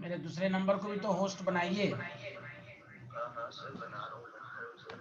मेरे दूसरे नंबर को भी तो होस्ट बनाइए। हाँ हाँ सर, बना रहा हूँ सर।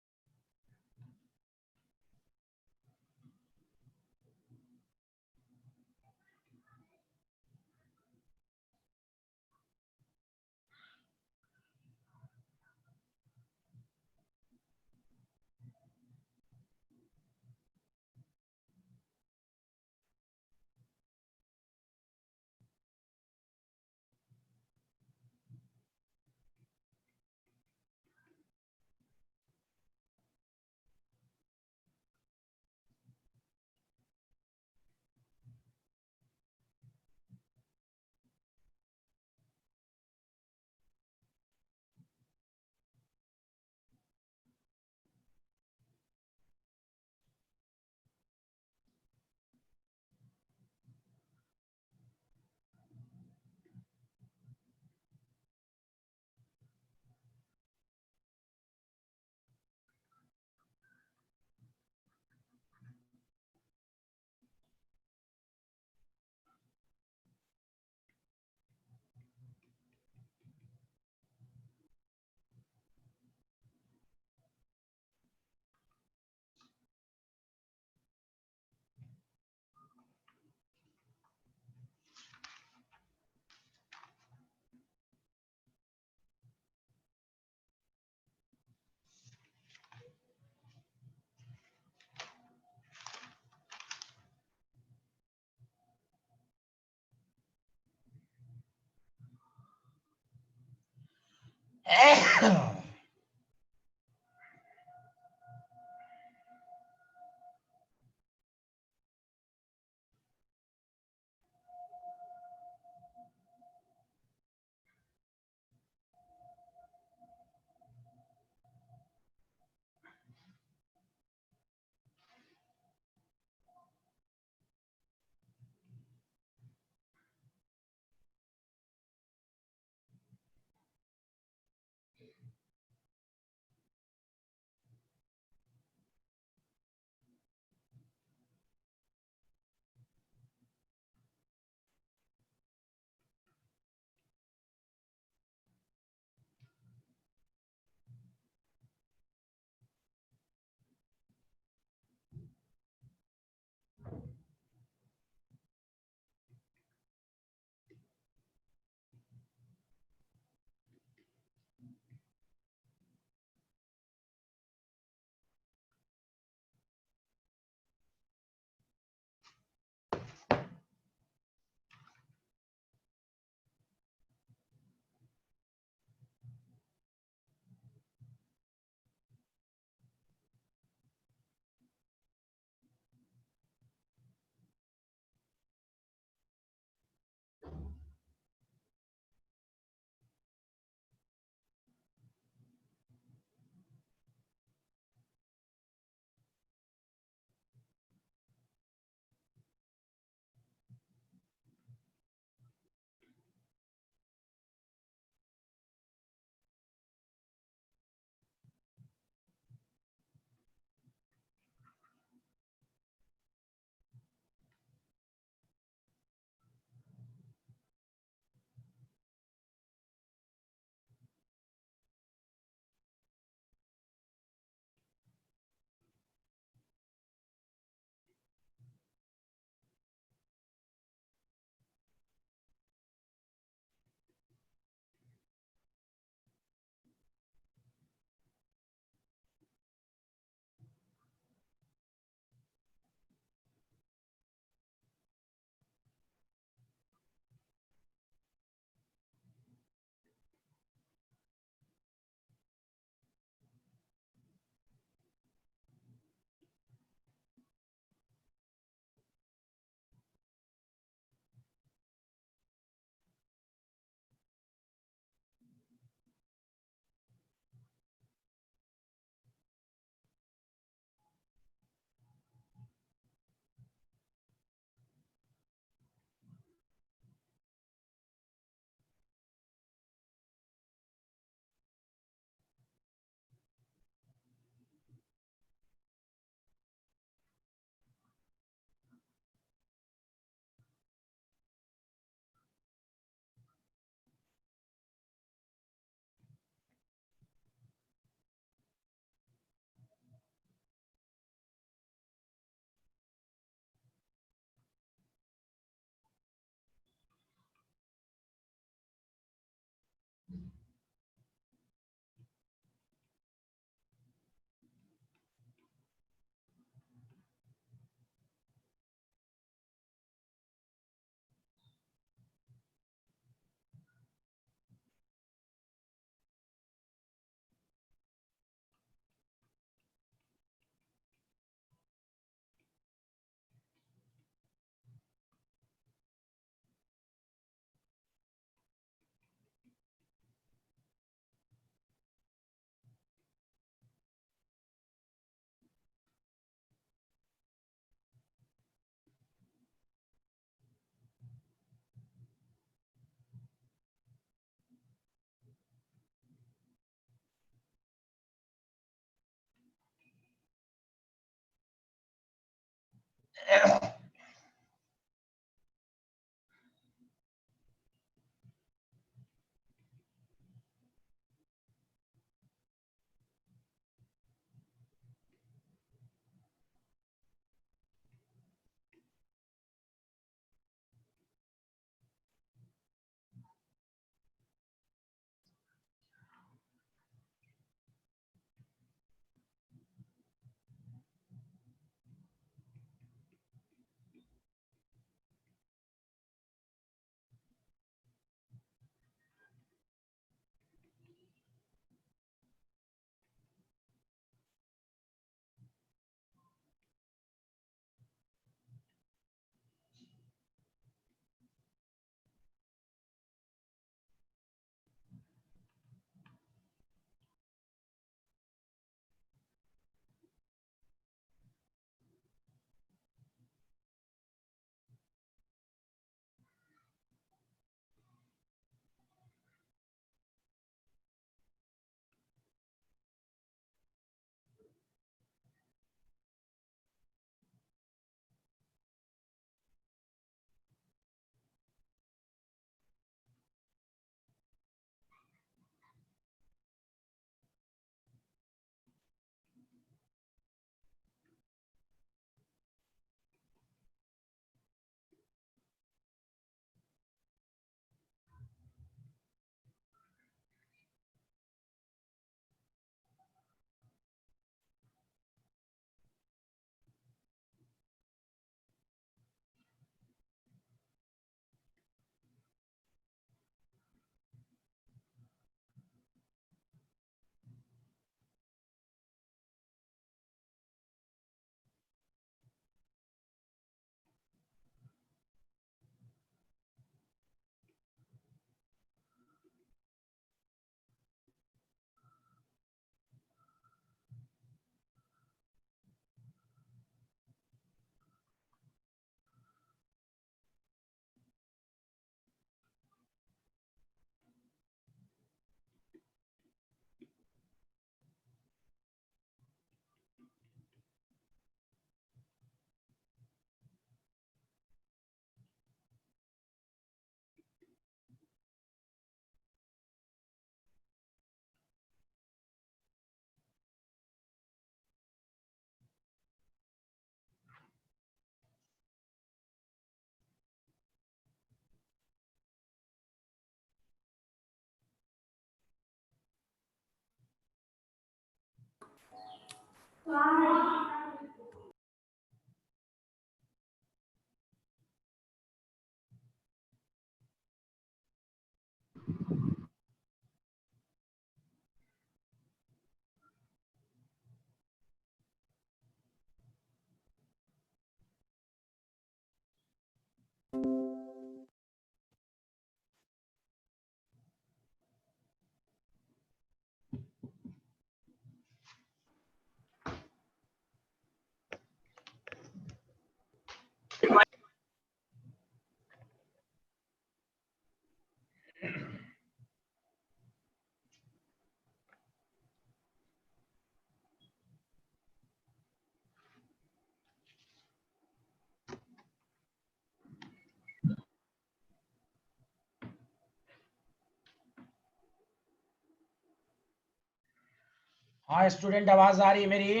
हाँ स्टूडेंट, आवाज आ रही है मेरी?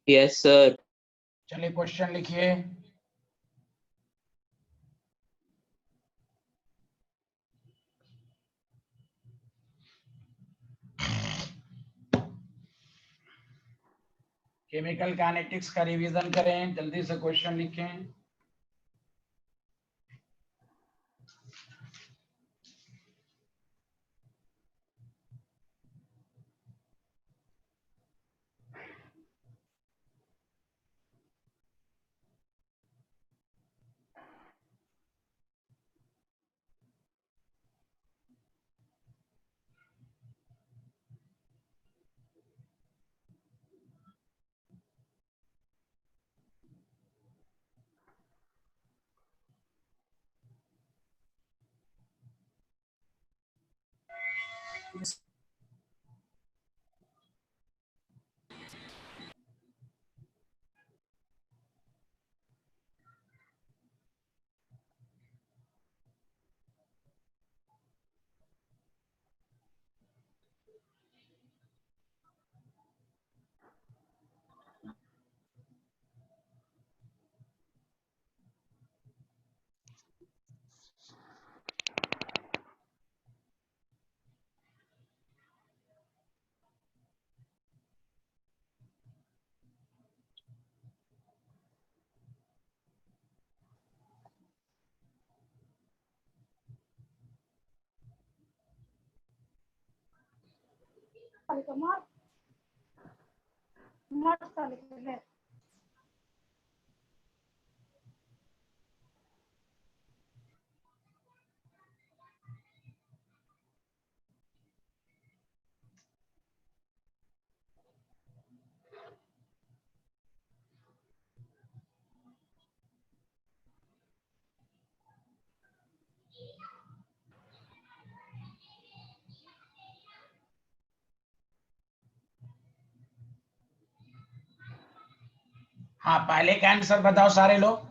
Yes sir. चलिए क्वेश्चन लिखिए। केमिकल काइनेटिक्स का रिवीजन करें, जल्दी से क्वेश्चन लिखें। हाँ, पहले का आंसर बताओ सारे लोग,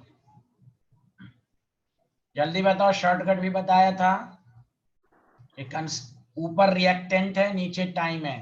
जल्दी बताओ। शॉर्टकट भी बताया था। एक ऊपर रिएक्टेंट है, नीचे टाइम है।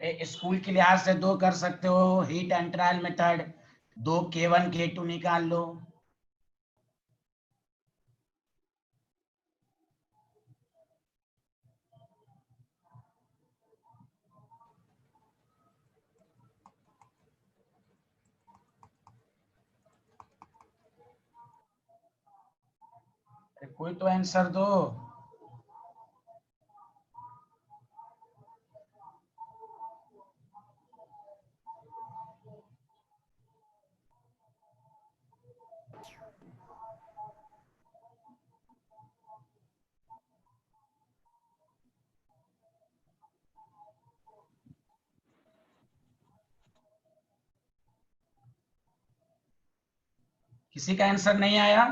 स्कूल के लिहाज से दो कर सकते हो, हीट एंड ट्रायल मेथड। दो K1 K2 निकाल लो। कोई तो आंसर दो। किसी का आंसर नहीं आया?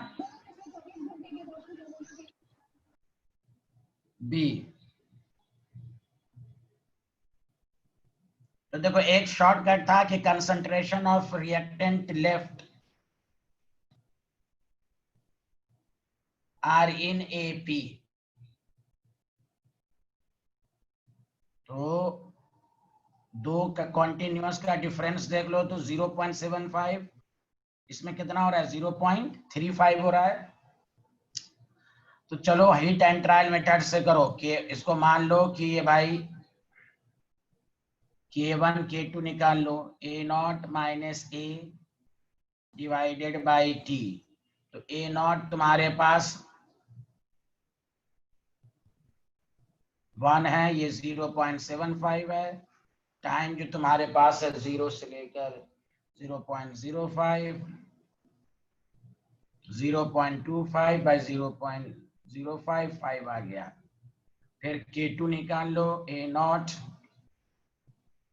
बी। तो देखो एक शॉर्टकट था कि concentration of reactant left are in AP. तो दो का कॉन्टिन्यूअस का डिफरेंस देख लो तो 0.75, इसमें कितना हो रहा है 0.35 हो रहा है। तो चलो हीट एंड ट्रायल मेथड से करो कि इसको मान लो कि ये भाई K1 K2 निकाल लो, A0 minus A divided by T. तो A0 तुम्हारे पास 1 है, ये 0.75 है। टाइम जो तुम्हारे पास है 0 से लेकर 0.05, 0.25 बाई 0.055 आ गया। फिर K2 निकाल लो, A0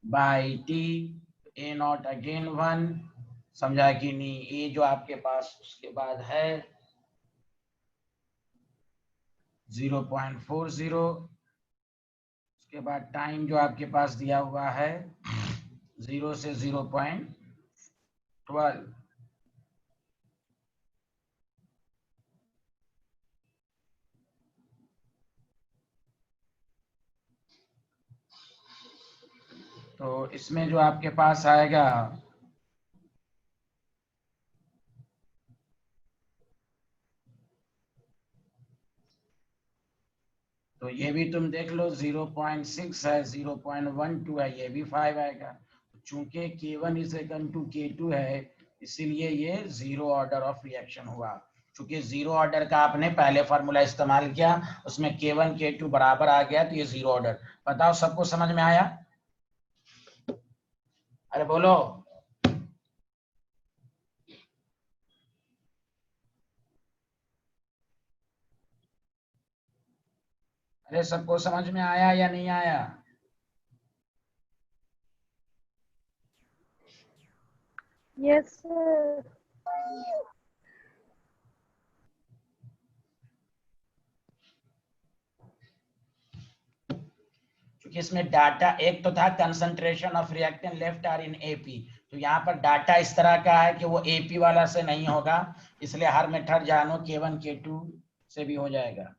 by T. A0 again 1, समझा कि नहीं? ये जो आपके पास उसके बाद है 0.40, उसके बाद टाइम जो आपके पास दिया हुआ है 0 से 0.12। तो इसमें जो आपके पास आएगा तो ये भी तुम देख लो 0.6 है, 0.12 है, ये भी 5 आएगा। चूंकि K1 is equal to K2 है, इसीलिए ये जीरो ऑर्डर ऑफ रिएक्शन हुआ। चूंकि जीरो ऑर्डर का आपने पहले फॉर्मूला इस्तेमाल किया, उसमें K1 K2 बराबर आ गया, तो ये जीरो ऑर्डर। बताओ सबको समझ में आया? अरे बोलो। अरे सबको समझ में आया या नहीं आया? Yes sir. क्योंकि इसमें डाटा एक तो था concentration of reactant left are in AP, तो यहाँ पर डाटा इस तरह का है कि वो एपी वाला से नहीं होगा, इसलिए हर मेथड जानो K1 K2 से भी हो जाएगा।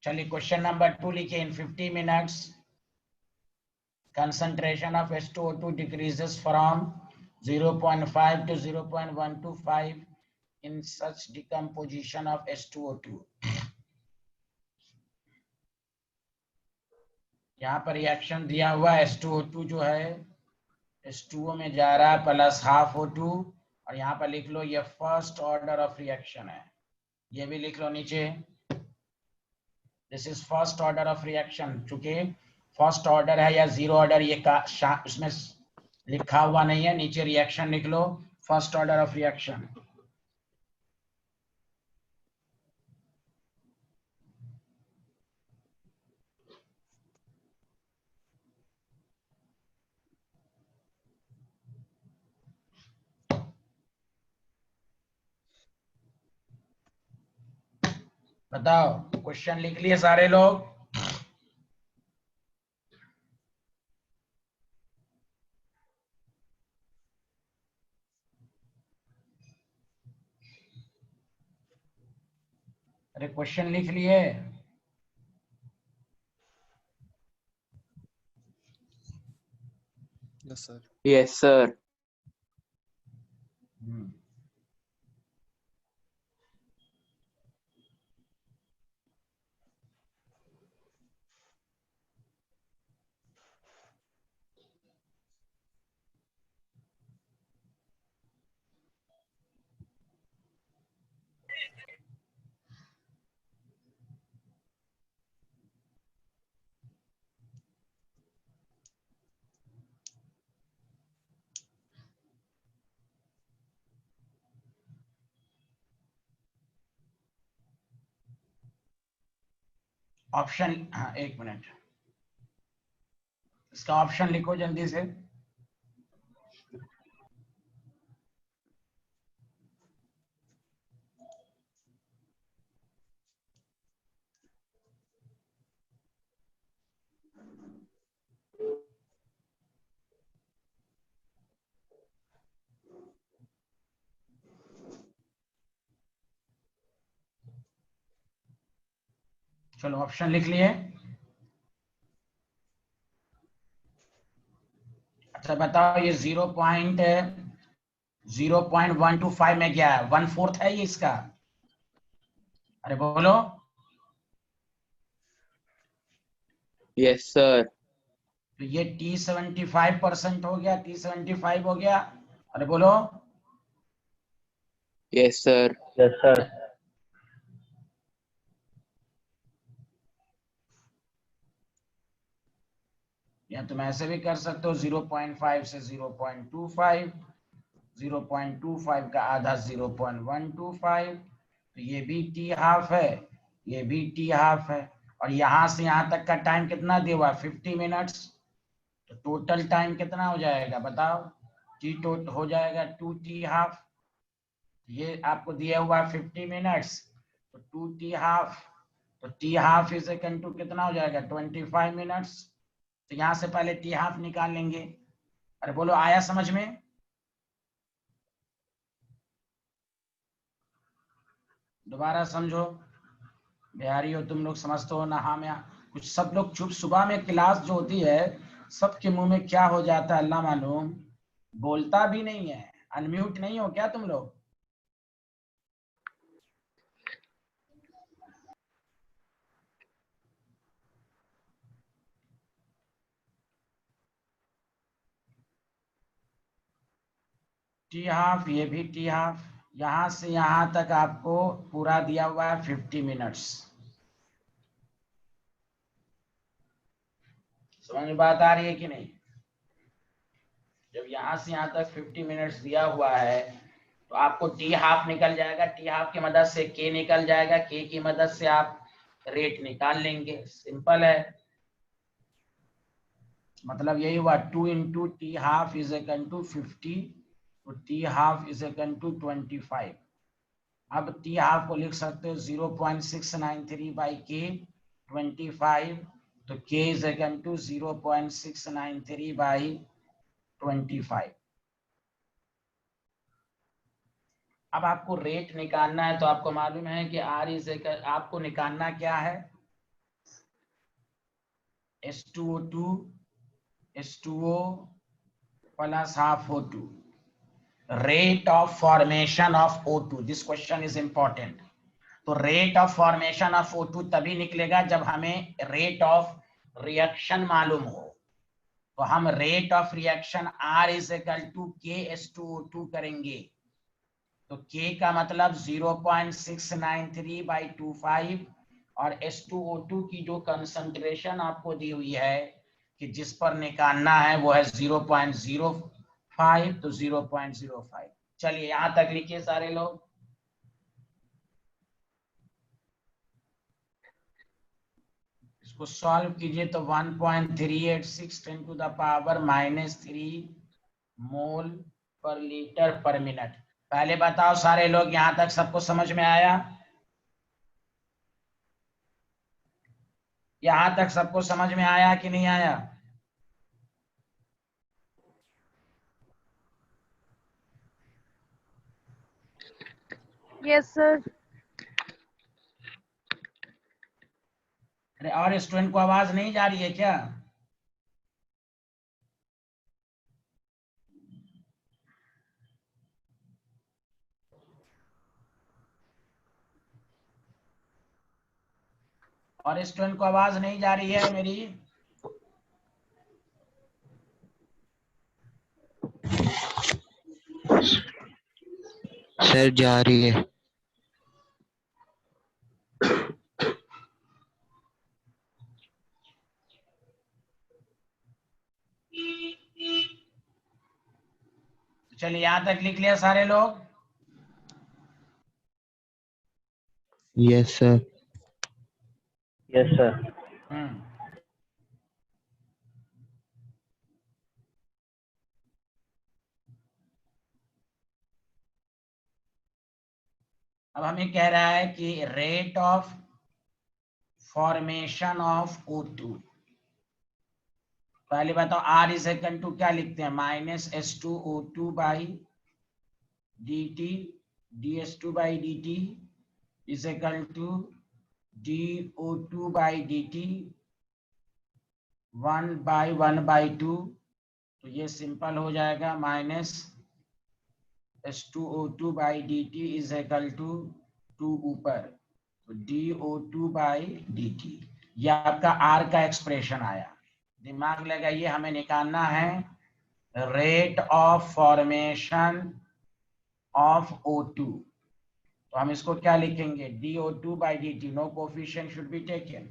चलिए क्वेश्चन नंबर 2 लिखिए। इन 50 minutes concentration of H2O2 decreases from 0.5 to 0.125 in such decomposition of H2O2। यहाँ पर रिएक्शन दिया हुआ H2O2 जो है H2O में जा रहा है प्लस हाफ O2, और यहाँ पर लिख लो ये फर्स्ट ऑर्डर ऑफ रिएक्शन है, ये भी लिख लो नीचे, this is first order of reaction. चूंकि फर्स्ट ऑर्डर है या जीरो ऑर्डर ये उसमें लिखा हुआ नहीं है, नीचे रिएक्शन लिख लो, फर्स्ट ऑर्डर ऑफ रिएक्शन। बताओ क्वेश्चन लिख लिए सारे लोग? अरे क्वेश्चन लिख लिए? Yes sir. Yes sir. Option, हाँ एक मिनट, इसका ऑप्शन लिखो जल्दी से। चलो ऑप्शन लिख लिए। अच्छा बताओ ये 0.125 में क्या है? 1/4 है ये इसका? अरे बोलो। Yes sir. तो ये T75% हो गया, T75 हो गया। अरे बोलो। Yes sir. Yes sir. या तुम ऐसे भी कर सकते हो 0.5 से 0.25, 0.25 का आधा 0.125, तो ये भी टी हाफ है, ये भी टी हाफ है। और यहां से यहां तक का टाइम कितना दिया हुआ है? 50 मिनट्स। तो टोटल टाइम कितना हो जाएगा बताओ? टी टोट हो जाएगा 2t हाफ। ये आपको दिया हुआ है 50 मिनट्स, तो 2t हाफ, तो T half is equal to कितना हो जाएगा? 25 मिनट्स। तो यहां से पहले टी हाफ निकाल लेंगे। अरे बोलो, आया समझ में? दोबारा समझो, बिहारी हो तुम लोग, समझते हो ना? हाँ, मैं कुछ सब लोग चुप। सुबह में क्लास जो होती है सबके मुंह में क्या हो जाता है अल्लाह मालूम, बोलता भी नहीं है। अनम्यूट नहीं हो क्या तुम लोग? टी हाफ, ये भी टी हाफ। यहां से यहां तक आपको पूरा दिया हुआ है 50 मिनट्स। समझ में बात आ रही है कि नहीं? जब यहां से यहां तक 50 मिनट्स दिया हुआ है तो आपको टी हाफ निकल जाएगा, टी हाफ की मदद से के निकल जाएगा, के की मदद से आप रेट निकाल लेंगे। सिंपल है। मतलब यही हुआ 2 into T half is equal to 50, तो T half is equal to 25। अब टी हाफ को लिख सकते हो 0.693 बाई के 25, तो के इज इक्वल टू 0.693 बाई 25। अब आपको रेट निकालना है, तो आपको मालूम है कि आर इज इक्वल, आपको निकालना क्या है? H2O2 H2O plus half O2, rate of formation of O2। This question is important. तो rate of formation of O2 तभी निकलेगा जब हमें रेट ऑफ रिएक्शन मालूम हो। तो हम rate of reaction R is equal to KH2O2 करेंगे। तो K का मतलब 0.693 बाई 25, और H2O2 की जो कंसंट्रेशन आपको दी हुई है कि जिस पर निकालना है वो है 0.05, तो 0.05। चलिए यहां तक लिखिए सारे लोग। इसको सॉल्व कीजिए तो 1.386 10 टू द पावर -3 मोल पर लीटर पर मिनट। पहले बताओ सारे लोग, यहां तक सबको समझ में आया? यहां तक सबको समझ में आया कि नहीं आया? Yes, sir. अरे और स्टूडेंट को आवाज नहीं जा रही है क्या? और स्टूडेंट को आवाज नहीं जा रही है मेरी? सर जा रही है। चलिए यहां तक लिख लिया सारे लोग। Yes sir. Yes sir. Hmm अब हमें कह रहा है कि rate of formation of O2, पहले बताओ R इज इक्वल टू क्या लिखते हैं, -S2O2 by dt dS2 by dt is equal to dO2 by dt 1/1/2, तो ये सिंपल हो जाएगा -S2O2 by dt is equal to 2 ऊपर, तो dO2 बाई dt, ये आपका R का एक्सप्रेशन आया। दिमाग लगाइए, हमें निकालना है rate of formation of O2, तो हम इसको क्या लिखेंगे, dO2 by dt, no coefficient should be taken.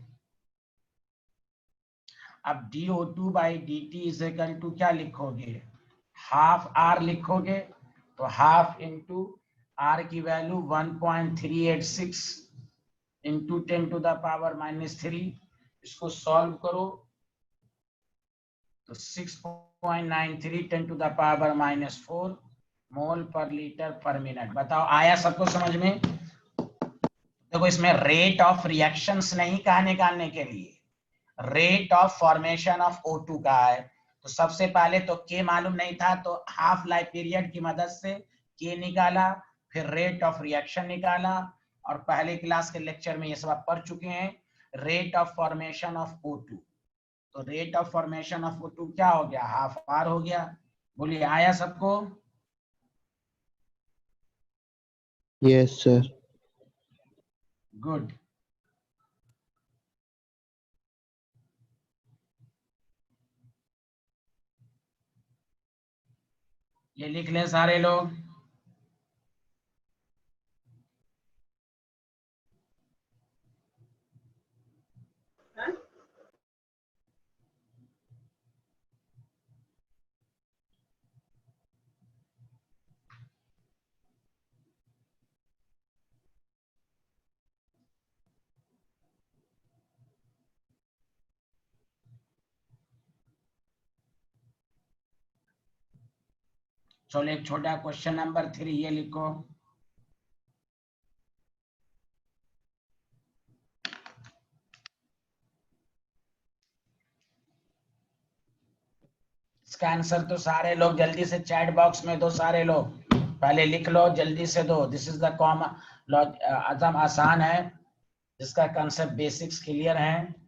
अब dO2 by dt is equal to क्या लिखोगे, हाफ R लिखोगे, तो हाफ इंटू R की value 1.386 into 10 to the power -3, इसको सॉल्व करो तो 6.93 10 टू द पावर -4 मोल पर लीटर पर मिनट। बताओ आया सबको समझ में? देखो इसमें रेट ऑफ रिएक्शंस नहीं कहा निकालने के लिए, rate of formation of O2 का है। तो सबसे पहले तो K मालूम नहीं था, तो हाफ लाइफ पीरियड की मदद से K निकाला, फिर रेट ऑफ रिएक्शन निकाला, और पहले क्लास के लेक्चर में ये सब आप पढ़ चुके हैं, rate of formation of O2। तो rate of formation of O2 क्या हो गया, हाफ R हो गया। बोलिए आया सबको? Yes, sir. गुड। ये लिख लें सारे लोग। चलो एक छोटा क्वेश्चन नंबर 3 ये लिखो, इसका आंसर तो सारे लोग जल्दी से चैट बॉक्स में दो, सारे लोग पहले लिख लो, जल्दी से दो। दिस इज द कॉमन, एकदम आसान है, जिसका कंसेप्ट बेसिक्स क्लियर है।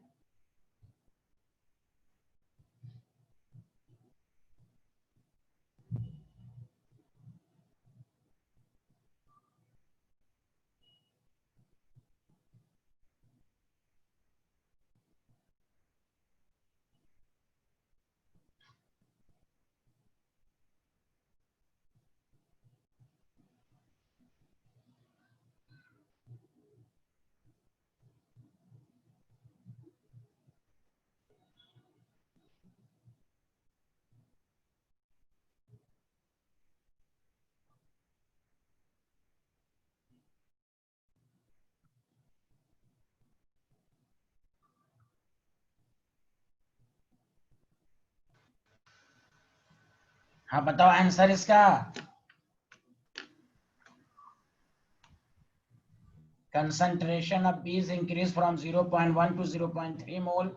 हाँ बताओ आंसर इसका। Concentration of B is increased from 0.1 to 0.3 mole,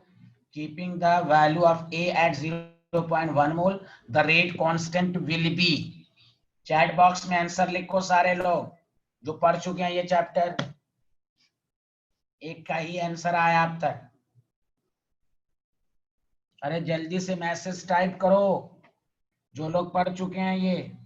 keeping the value of A at 0.1 mole. The rate constant will be। Chat box में आंसर लिखो सारे लोग जो पढ़ चुके हैं ये चैप्टर, एक का ही आंसर आया अब तक। अरे जल्दी से मैसेज टाइप करो जो लोग पढ़ चुके हैं ये।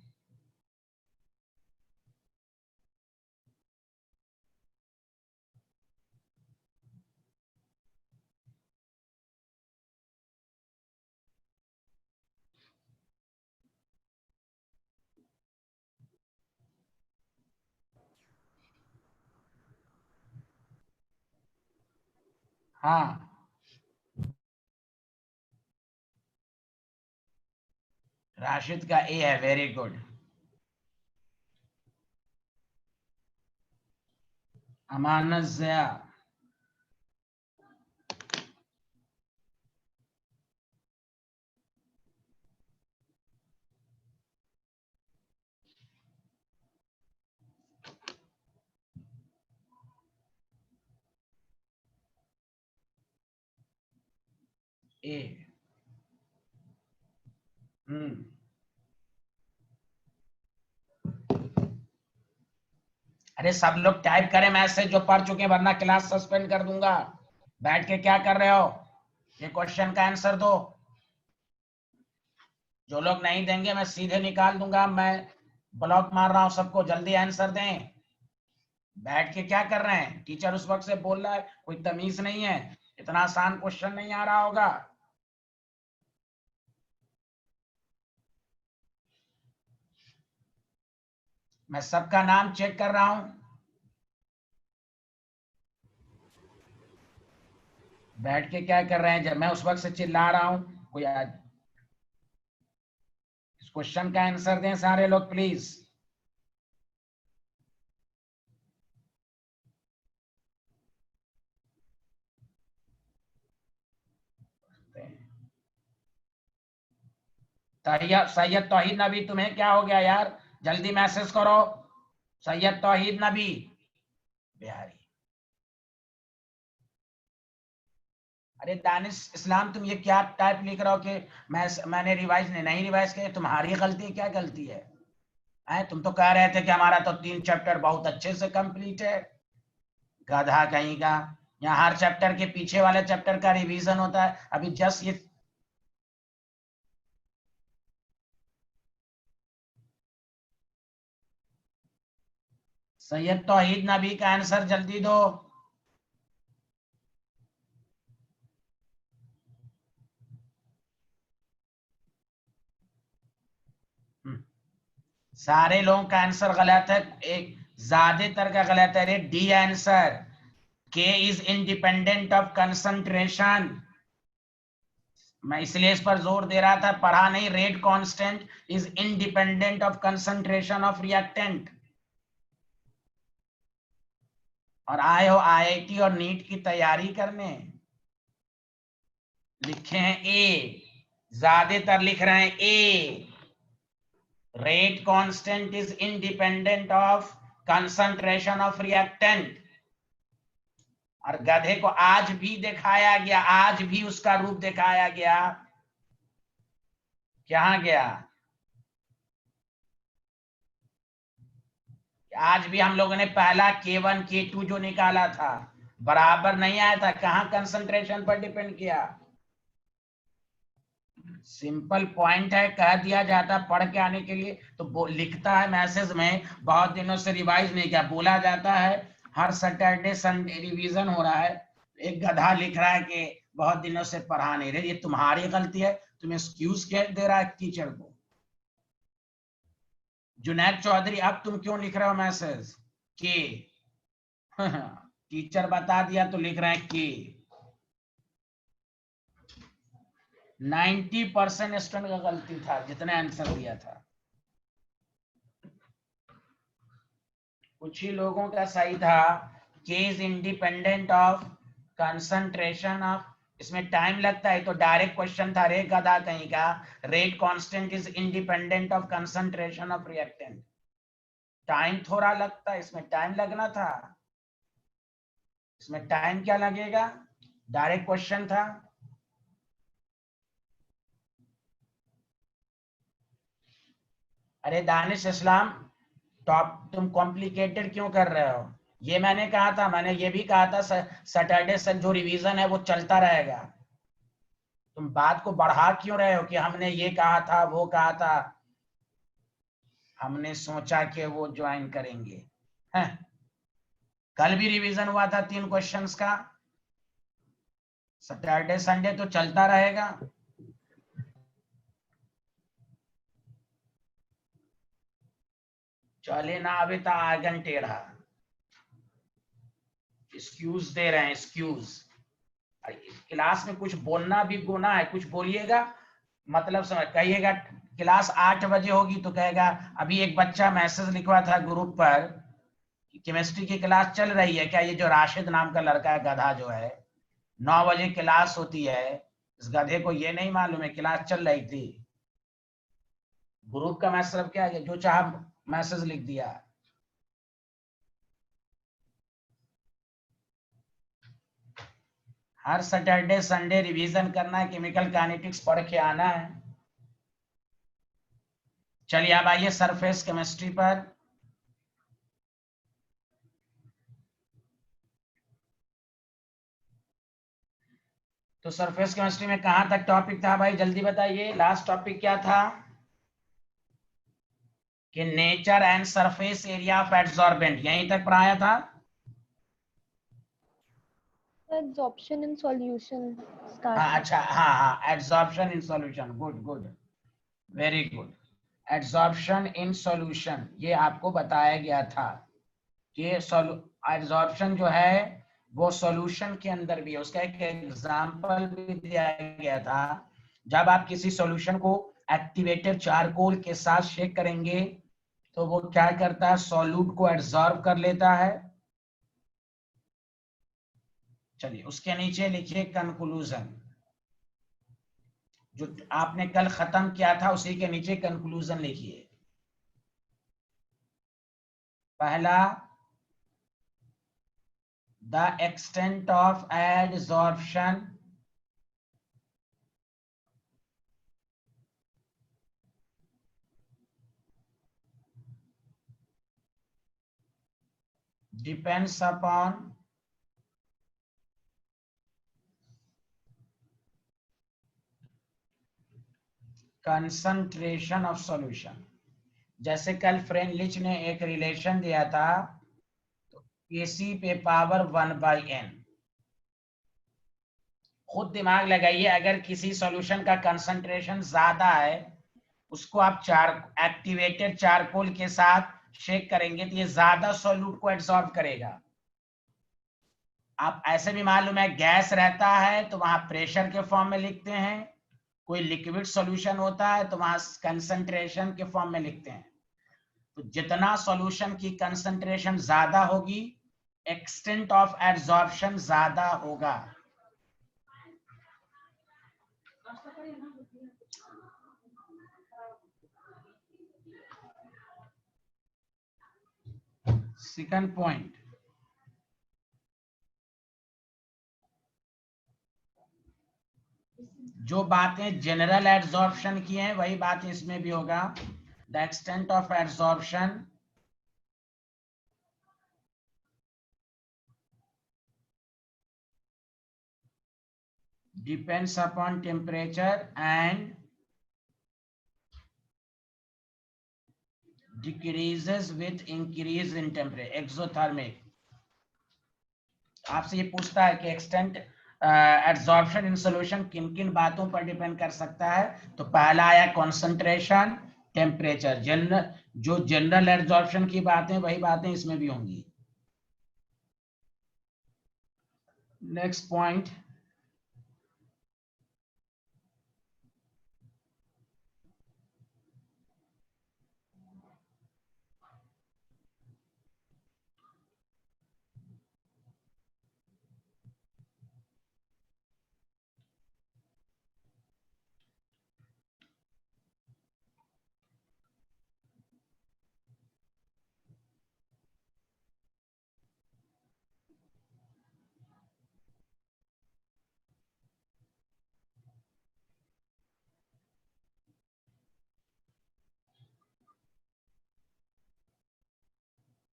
हाँ राशिद का ए है, वेरी गुड। अमानत ज़िया, ए। अरे सब लोग टाइप करें मैसेज जो पढ़ चुके हैं, वरना क्लास सस्पेंड कर दूंगा। बैठ के क्या कर रहे हो? ये क्वेश्चन का आंसर दो। जो लोग नहीं देंगे मैं सीधे निकाल दूंगा। मैं ब्लॉक मार रहा हूं सबको, जल्दी आंसर दें। बैठ के क्या कर रहे हैं? टीचर उस वक्त से बोल रहा है, कोई तमीज नहीं है। इतना आसान क्वेश्चन नहीं आ रहा होगा। मैं सबका नाम चेक कर रहा हूं। बैठ के क्या कर रहे हैं? जब मैं उस वक्त से चिल्ला रहा हूं, कोई आज इस क्वेश्चन का आंसर दें सारे लोग प्लीज। सैयद तौहीद नबी, तुम्हें क्या हो गया यार? जल्दी मैसेज करो। सैयद तौहीद नबी बिहारी। अरे दानिश इस्लाम, तुम ये क्या टाइप लिख रहे हो कि मैंने रिवाइज नहीं रिवाइज किया? तुम्हारी गलती है, क्या गलती है? तुम तो कह रहे थे कि हमारा तो 3 चैप्टर बहुत अच्छे से कंप्लीट है। गधा कहीं का। यहाँ हर चैप्टर के पीछे वाले चैप्टर का रिवीजन होता है। अभी जस्ट ये सैयद तौहीद नबी का आंसर जल्दी दो। सारे लोगों का आंसर गलत है, एक ज्यादातर का गलत है। डी आंसर, के इज इंडिपेंडेंट ऑफ कंसंट्रेशन। मैं इसलिए इस पर जोर दे रहा था, पढ़ा नहीं। Rate constant is independent of concentration of reactant. और आए हो आईआईटी और नीट की तैयारी करने, लिखे हैं ए, ज्यादातर लिख रहे हैं A. Rate constant is independent of concentration of reactant. और गधे को आज भी दिखाया गया, आज भी उसका रूप दिखाया गया। क्या गया? आज भी हम लोगों ने पहला K1 K2 जो निकाला था, बराबर नहीं आया था। कहां कंसंट्रेशन पर डिपेंड किया? सिंपल पॉइंट है, कह दिया जाता पढ़ के आने के लिए तो लिखता है मैसेज में, बहुत दिनों से रिवाइज नहीं किया। बोला जाता है हर सैटरडे संडे रिवीजन हो रहा है। एक गधा लिख रहा है कि बहुत दिनों से पढ़ा नहीं रहे। ये तुम्हारी गलती है, तुम एक्सक्यूज दे रहा है टीचर को। जुनैद चौधरी, अब तुम क्यों लिख रहे हो मैसेज के? टीचर बता दिया तो लिख रहे हैं के। 90% स्टूडेंट का गलती था जितने आंसर दिया था। कुछ ही लोगों का सही था। के is independent of concentration of, इसमें टाइम लगता है तो डायरेक्ट क्वेश्चन था रे गधा कहीं का। Rate constant is independent of concentration of reactant. Time थोड़ा लगता है, इसमें टाइम लगना था। इसमें टाइम क्या लगेगा? डायरेक्ट क्वेश्चन था। अरे दानिश इस्लाम, टॉप तुम कॉम्प्लिकेटेड क्यों कर रहे हो? ये मैंने कहा था, मैंने ये भी कहा था सैटरडे से जो रिवीजन है वो चलता रहेगा। तुम बात को बढ़ा क्यों रहे हो कि हमने ये कहा था वो कहा था? हमने सोचा कि वो ज्वाइन करेंगे। हैं? कल भी रिवीजन हुआ था 3 क्वेश्चंस का। सैटरडे संडे तो चलता रहेगा। चले ना अभी तो आगन टेढ़ा। एक्सक्यूज दे रहे हैं, एक्सक्यूज। क्लास में कुछ बोलना भी गुनाह है, कुछ बोलिएगा मतलब समझ। कहिएगा क्लास 8 बजे होगी तो कहेगा, अभी एक बच्चा मैसेज लिखवा था ग्रुप पर, केमिस्ट्री की क्लास चल रही है क्या? ये जो राशिद नाम का लड़का है गधा जो है, 9 बजे क्लास होती है। इस गधे को ये नहीं मालूम है क्लास चल रही थी। ग्रुप का मैसेज क्या है? जो चाह मैसेज लिख दिया। हर सैटरडे संडे रिवीजन करना है, केमिकल काइनेटिक्स पढ़ के आना है। चलिए अब आइए सरफेस केमिस्ट्री पर। तो सरफेस केमिस्ट्री में कहां तक टॉपिक था भाई, जल्दी बताइए। लास्ट टॉपिक क्या था कि nature and surface area of adsorbent, यहीं तक पढ़ाया था। Absorption in solution हाँ started. अच्छा, हाँ adsorption in solution, good good, very good. Adsorption in solution ये आपको बताया गया था कि एड्सॉर्प्शन जो है वो सॉल्यूशन के अंदर भी है। उसका एक एग्जांपल भी दिया गया था, जब आप किसी सॉल्यूशन को एक्टिवेटेड चारकोल के साथ शेक करेंगे तो वो क्या करता है, सॉल्यूट को एब्जॉर्ब कर लेता है। चलिए उसके नीचे लिखिए कंक्लूजन, जो आपने कल खत्म किया था उसी के नीचे कंक्लूजन लिखिए। पहला, the extent of adsorption depends upon concentration of solution। जैसे कल फ्रेंडलिच ने एक रिलेशन दिया था, तो Kc पे पावर 1/n। खुद दिमाग लगाइए, अगर किसी सॉल्यूशन का कंसंट्रेशन ज्यादा है, उसको आप एक्टिवेटेड चारकोल के साथ शेक करेंगे तो ये ज्यादा सॉल्यूट को एब्सॉर्ब करेगा। आप ऐसे भी मालूम है गैस रहता है तो वहां प्रेशर के फॉर्म में लिखते हैं, कोई लिक्विड सॉल्यूशन होता है तो वहां कंसंट्रेशन के फॉर्म में लिखते हैं। तो जितना सॉल्यूशन की कंसंट्रेशन ज्यादा होगी, एक्सटेंट ऑफ एब्जॉर्प्शन ज्यादा होगा। सेकंड पॉइंट, जो बातें जनरल एब्जॉर्प्शन की हैं वही बातें इसमें भी होगा। The extent of absorption depends upon temperature and decreases with increase in temperature, exothermic. आपसे ये पूछता है कि एक्सटेंट एब्जॉर्प्शन इन सॉल्यूशन किन किन बातों पर डिपेंड कर सकता है, तो पहला आया कंसंट्रेशन, टेम्परेचर। जो जनरल एब्जॉर्प्शन की बातें वही बातें इसमें भी होंगी। नेक्स्ट पॉइंट,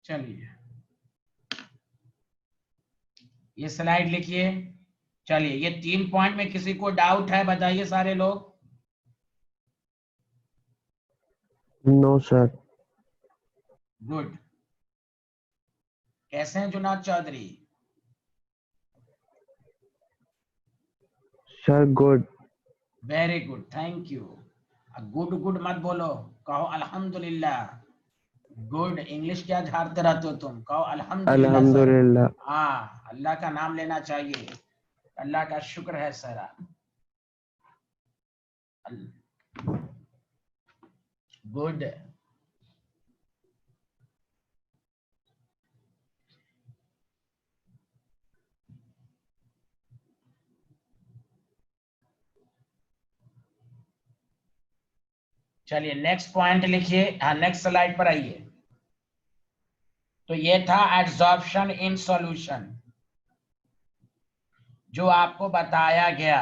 चलिए ये स्लाइड लिखिए। चलिए ये 3 पॉइंट में किसी को डाउट है, बताइए सारे लोग। No, sir. गुड। कैसे हैं Junaid Chaudhary? Sir, good. Very good, thank you. Good good मत बोलो, कहो अल्हम्दुलिल्लाह। गुड इंग्लिश क्या झाड़ते रहते हो तुम, कहो अल्हम्दुलिल्लाह सर। Alhamdulillah. हाँ, अल्लाह का नाम लेना चाहिए, अल्लाह का शुक्र है सर। गुड। चलिए नेक्स्ट पॉइंट लिखिए। हाँ नेक्स्ट स्लाइड पर आइए। तो ये था एड्सॉर्प्शन इन सॉल्यूशन। जो आपको बताया गया,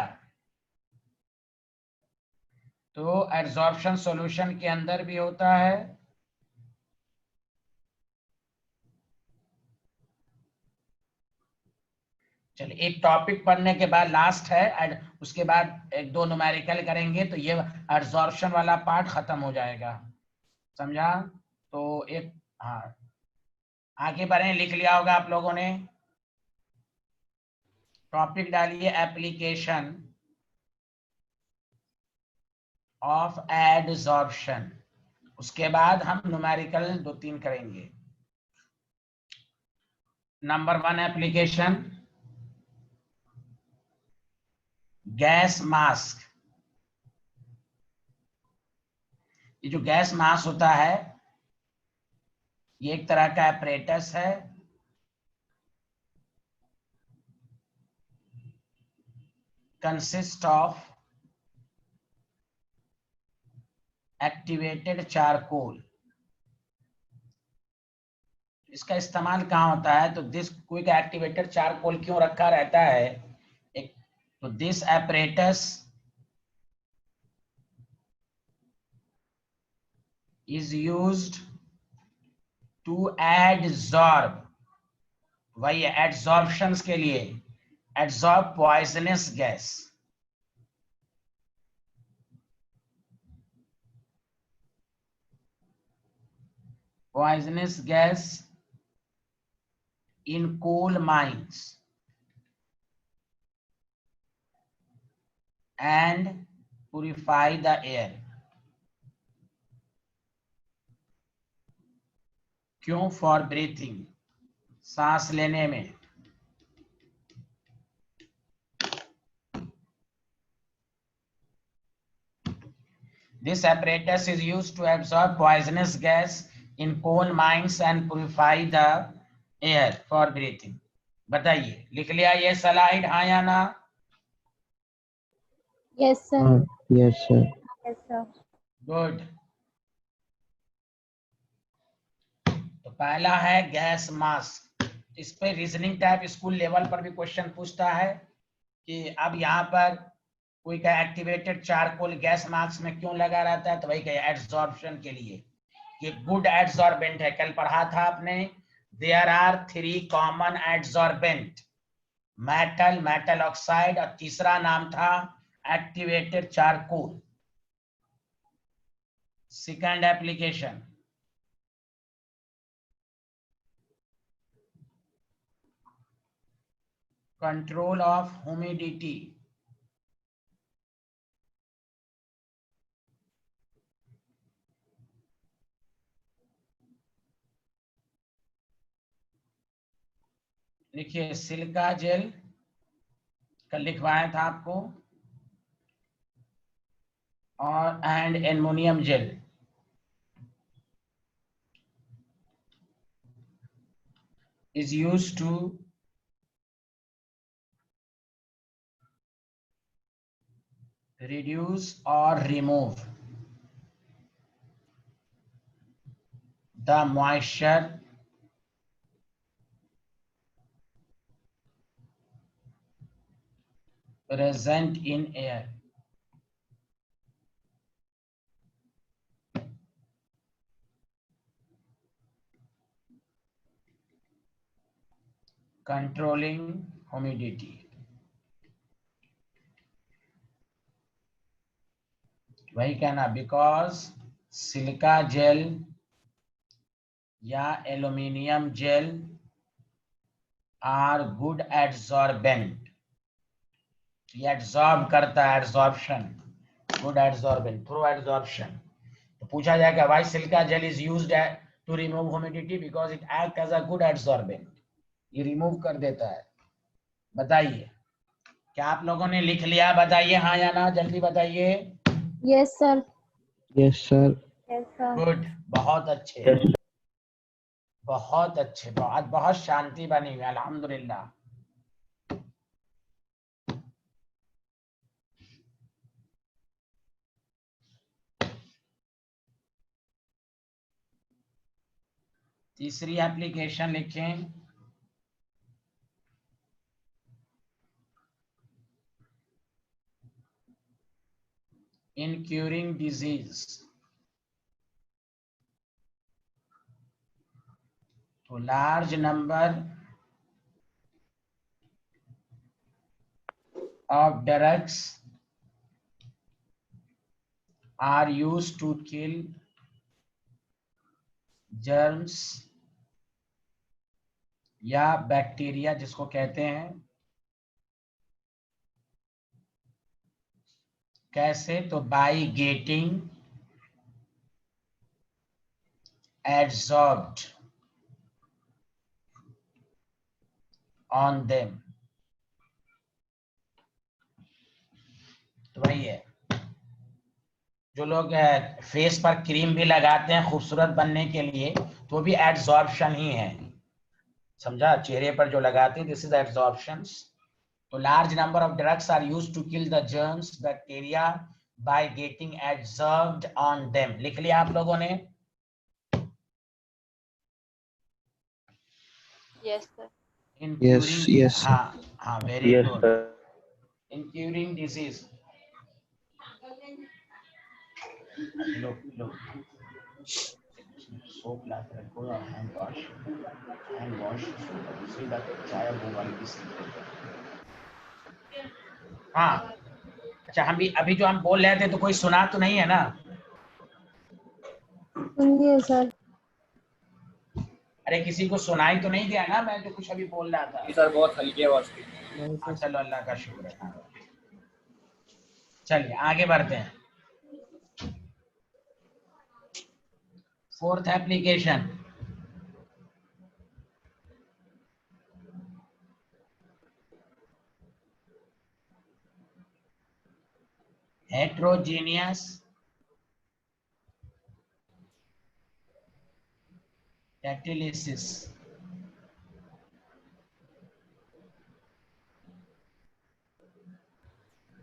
तो एड्सॉर्प्शन सॉल्यूशन के अंदर भी होता है, चलिए एक टॉपिक पढ़ने के बाद लास्ट है, उसके बाद एक दो न्यूमेरिकल करेंगे तो ये एड्सॉर्प्शन वाला पार्ट खत्म हो जाएगा, समझा? तो एक, हाँ आगे बढ़े, लिख लिया होगा आप लोगों ने, टॉपिक डालिए एप्लीकेशन ऑफ एडसॉर्प्शन, उसके बाद हम न्यूमेरिकल 2-3 करेंगे। Number 1 application, gas mask. ये जो गैस मास्क होता है, ये एक तरह का apparatus है, consist of activated charcoal। इसका इस्तेमाल कहाँ होता है? तो दिस क्विक एक्टिवेटेड चारकोल क्यों रखा रहता है? एक तो this apparatus is used to adsorb, वही एड्सॉर्प्शन के लिए, adsorb poisonous gas. poisonous gas in coal mines and purify the air। क्यों? फॉर ब्रीथिंग, सांस लेने में। This apparatus is used to absorb poisonous gas in coal mines and purify the air for breathing। बताइए, लिख लिया ये slide, हाँ या ना? Yes, sir. Yes, sir. Yes, sir. Good. तो पहला है गैस मास्क। इस पे रीजनिंग टाइप स्कूल लेवल पर भी क्वेश्चन पूछता है कि अब यहाँ पर कोई का एक्टिवेटेड चारकोल गैस मास्क में क्यों लगा रहता है, तो वही कहे एड्सॉर्प्शन के लिए। ये गुड एड्सॉर्बेंट है, कल पढ़ा था आपने, there are 3 common adsorbent, metal, metal oxide, और तीसरा नाम था activated charcoal. Second application, control of humidity. देखिए सिलिका जेल कल लिखवाया था आपको, और and aluminium gel. is used to reduce or remove the moisture present in air। controlling humidity, वही कहना, बिकॉज सिलिका जेल या aluminium gel are good adsorbent, ये एड्सॉर्ब करता है, adsorption, good adsorbent through adsorption. तो पूछा जाएगा why silica gel is used to remove humidity, because it act as a good adsorbent, ये रिमूव कर देता है। बताइए, क्या आप लोगों ने लिख लिया? बताइए हाँ या ना, जल्दी बताइए। Yes, sir. Yes, sir. Yes, sir. Good, बहुत अच्छे, बहुत अच्छे, आज बहुत शांति बनी हुई, अल्हम्दुलिल्लाह। तीसरी एप्लीकेशन लिखें, in curing disease. तो large number of drugs are used to kill germs या बैक्टीरिया जिसको कहते हैं। कैसे? तो bye getting adsorbed on them. तो वही है, जो लोग फेस पर क्रीम भी लगाते हैं खूबसूरत बनने के लिए, तो भी एड्सॉर्प्शन ही है, समझा? चेहरे पर जो लगाते हैं, दिस इज एड्सॉर्प्शंस। तो large number of drugs are used to kill the germs bacteria by getting adsorbed on them. लिख लिया आप लोगों ने? Yes, sir. In Yes, curing, yes, sir. हाँ हाँ, very Yes, good. sir. In curing disease, लो लो सोप ला के रखो और हैंड वॉश सीधा चाय वो वाली बिस्किट। हाँ अच्छा, हम भी अभी जो हम बोल रहे थे तो कोई सुना तो नहीं है ना? सुनिए सर। अरे किसी को सुनाई तो नहीं दिया ना मैं जो कुछ अभी बोल रहा था? सर बहुत हल्की आवाज थी। हाँ चलो, अल्लाह का शुक्र है। हाँ। चलिए आगे बढ़ते हैं। Fourth application, heterogeneous catalysis.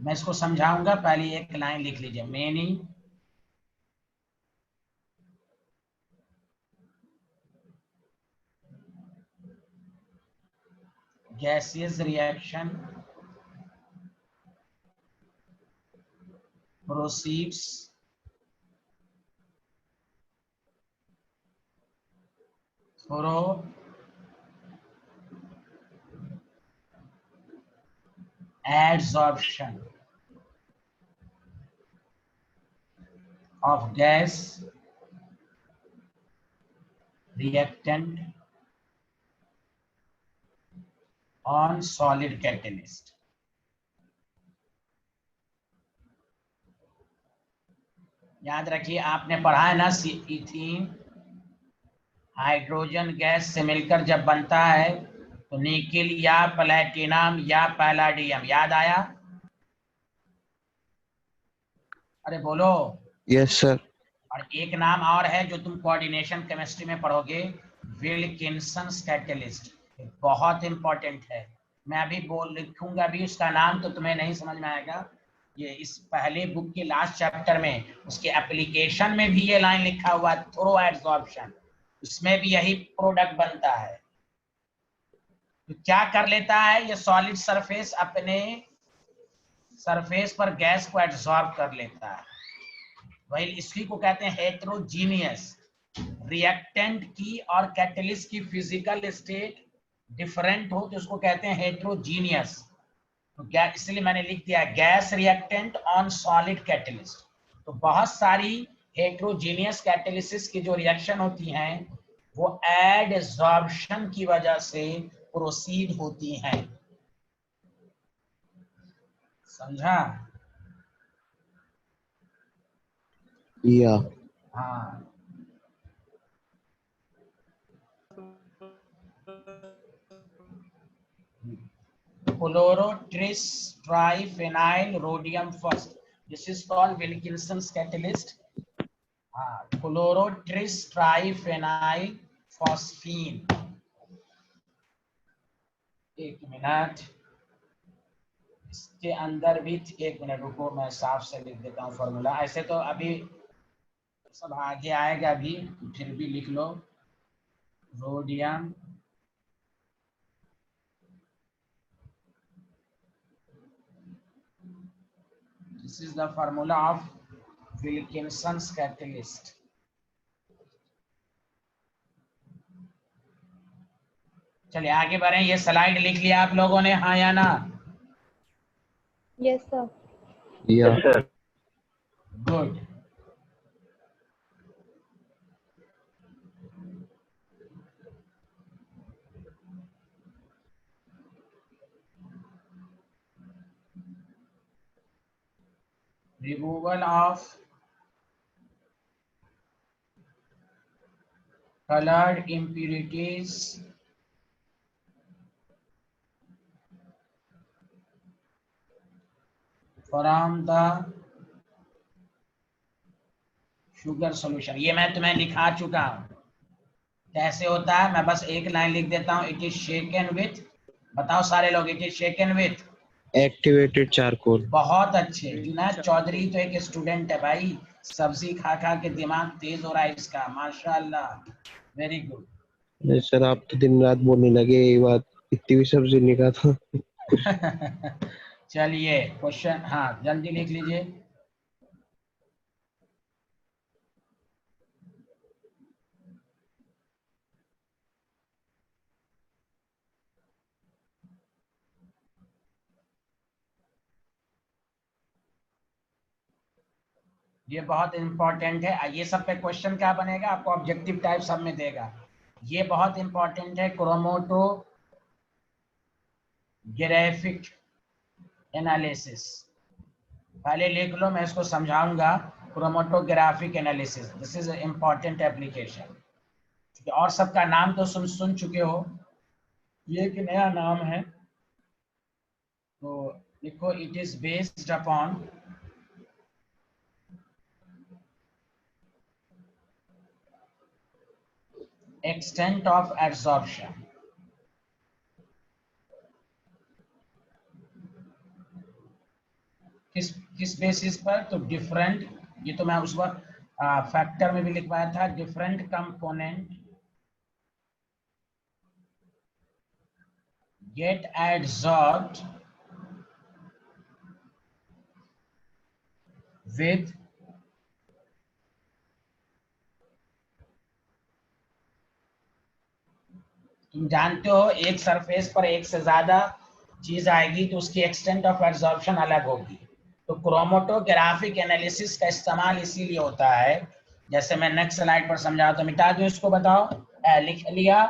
मैं इसको समझाऊंगा, पहले एक लाइन लिख लीजिए। Many gaseous reaction proceeds through adsorption of gas reactant on solid catalyst। याद रखिए, आपने पढ़ा है ना, इथीन हाइड्रोजन गैस से मिलकर जब बनता है तो निकिल या प्लैटिनम या पैलाडियम, याद आया? अरे बोलो। Yes, sir. और एक नाम और है जो तुम कोऑर्डिनेशन केमिस्ट्री में पढ़ोगे, विल्किंसंस कैटलिस्ट। बहुत इंपॉर्टेंट है। मैं अभी लिखूंगा अभी उसका नाम, तो तुम्हें नहीं समझ में आएगा। ये इस पहले बुक के लास्ट चैप्टर में उसके एप्लीकेशन में भी ये लाइन लिखा हुआ है, थ्रो एड्सॉर्प्शन। उसमें भी यही प्रोडक्ट बनता है। तो क्या कर लेता है ये सॉलिड सरफेस, अपने सरफेस पर गैस को एड्सॉर्ब कर लेता है। वही इसी को कहते हैं हेट्रोजीनियस। रिएक्टेंट की और कैटलिस्ट की फिजिकल स्टेट डिफरेंट हो तो उसको कहते हैं हेट्रोजीनियस। तो क्या, इसलिए मैंने लिख दिया gas reactant on solid catalyst. तो बहुत सारी हेट्रोजीनियस कैटलिसिस की जो रिएक्शन होती हैं वो एडसॉर्प्शन की वजह से प्रोसीड होती हैं, समझा? Yeah. हाँ, chlorotris triphenyl rhodium first, this is called Wilkinson's catalyst। हाँ, chlorotris triphenyl phosphine। एक मिनट, इसके अंदर भी, एक मिनट रुको, मैं साफ से लिख देता हूँ फॉर्मूला। ऐसे तो अभी सब आगे आएगा भी, फिर भी लिख लो। Rhodium this is the formula of Wilkinson's catalyst. चलिए आगे बढ़े। ये स्लाइड लिख लिया आप लोगों ने, हाँ या ना? Yes, sir. Yeah. Yes, sir. Good. Removal of colored impurities from the sugar solution। ये मैं तुम्हें लिखा चुका हूं कैसे होता है। मैं बस एक लाइन लिख देता हूं। इट इज शेकन विथ, बताओ सारे लोग, it is shaken with Activated charcoal. बहुत अच्छे। जुनैद चौधरी तो एक स्टूडेंट है भाई, सब्जी खा खा के दिमाग तेज हो रहा है इसका, माशाल्लाह, वेरी गुड। नहीं सर, आप तो दिन रात बोलने लगे ये बात, इतनी भी सब्जी नहीं खाता। चलिए क्वेश्चन, हाँ जल्दी लिख लीजिए। ये बहुत इंपॉर्टेंट है। ये सब पे क्वेश्चन क्या बनेगा आपको, ऑब्जेक्टिव टाइप सब में देगा। ये बहुत इंपॉर्टेंट है, क्रोमैटोग्राफिक एनालिसिस। पहले लिख लो, मैं इसको समझाऊंगा। Chromatographic analysis, this is important application. और सबका नाम तो सुन चुके हो, ये एक नया नाम है तो लिखो। It is based upon extent of absorption। किस बेसिस पर, तो डिफरेंट, ये तो मैं उस वक्त फैक्टर में भी लिखवाया था, डिफरेंट कंपोनेंट गेट एडसॉर्ब्ड विद तुम जानते हो एक सरफेस पर एक से ज्यादा चीज आएगी तो उसकी एक्सटेंट ऑफ एब्जॉर्प्शन अलग होगी। तो क्रोमैटोग्राफिक एनालिसिस का इस्तेमाल इसीलिए होता है, जैसे मैं नेक्स्ट स्लाइड पर समझा, तो मिटा दूं इसको, बताओ। लिख लिया?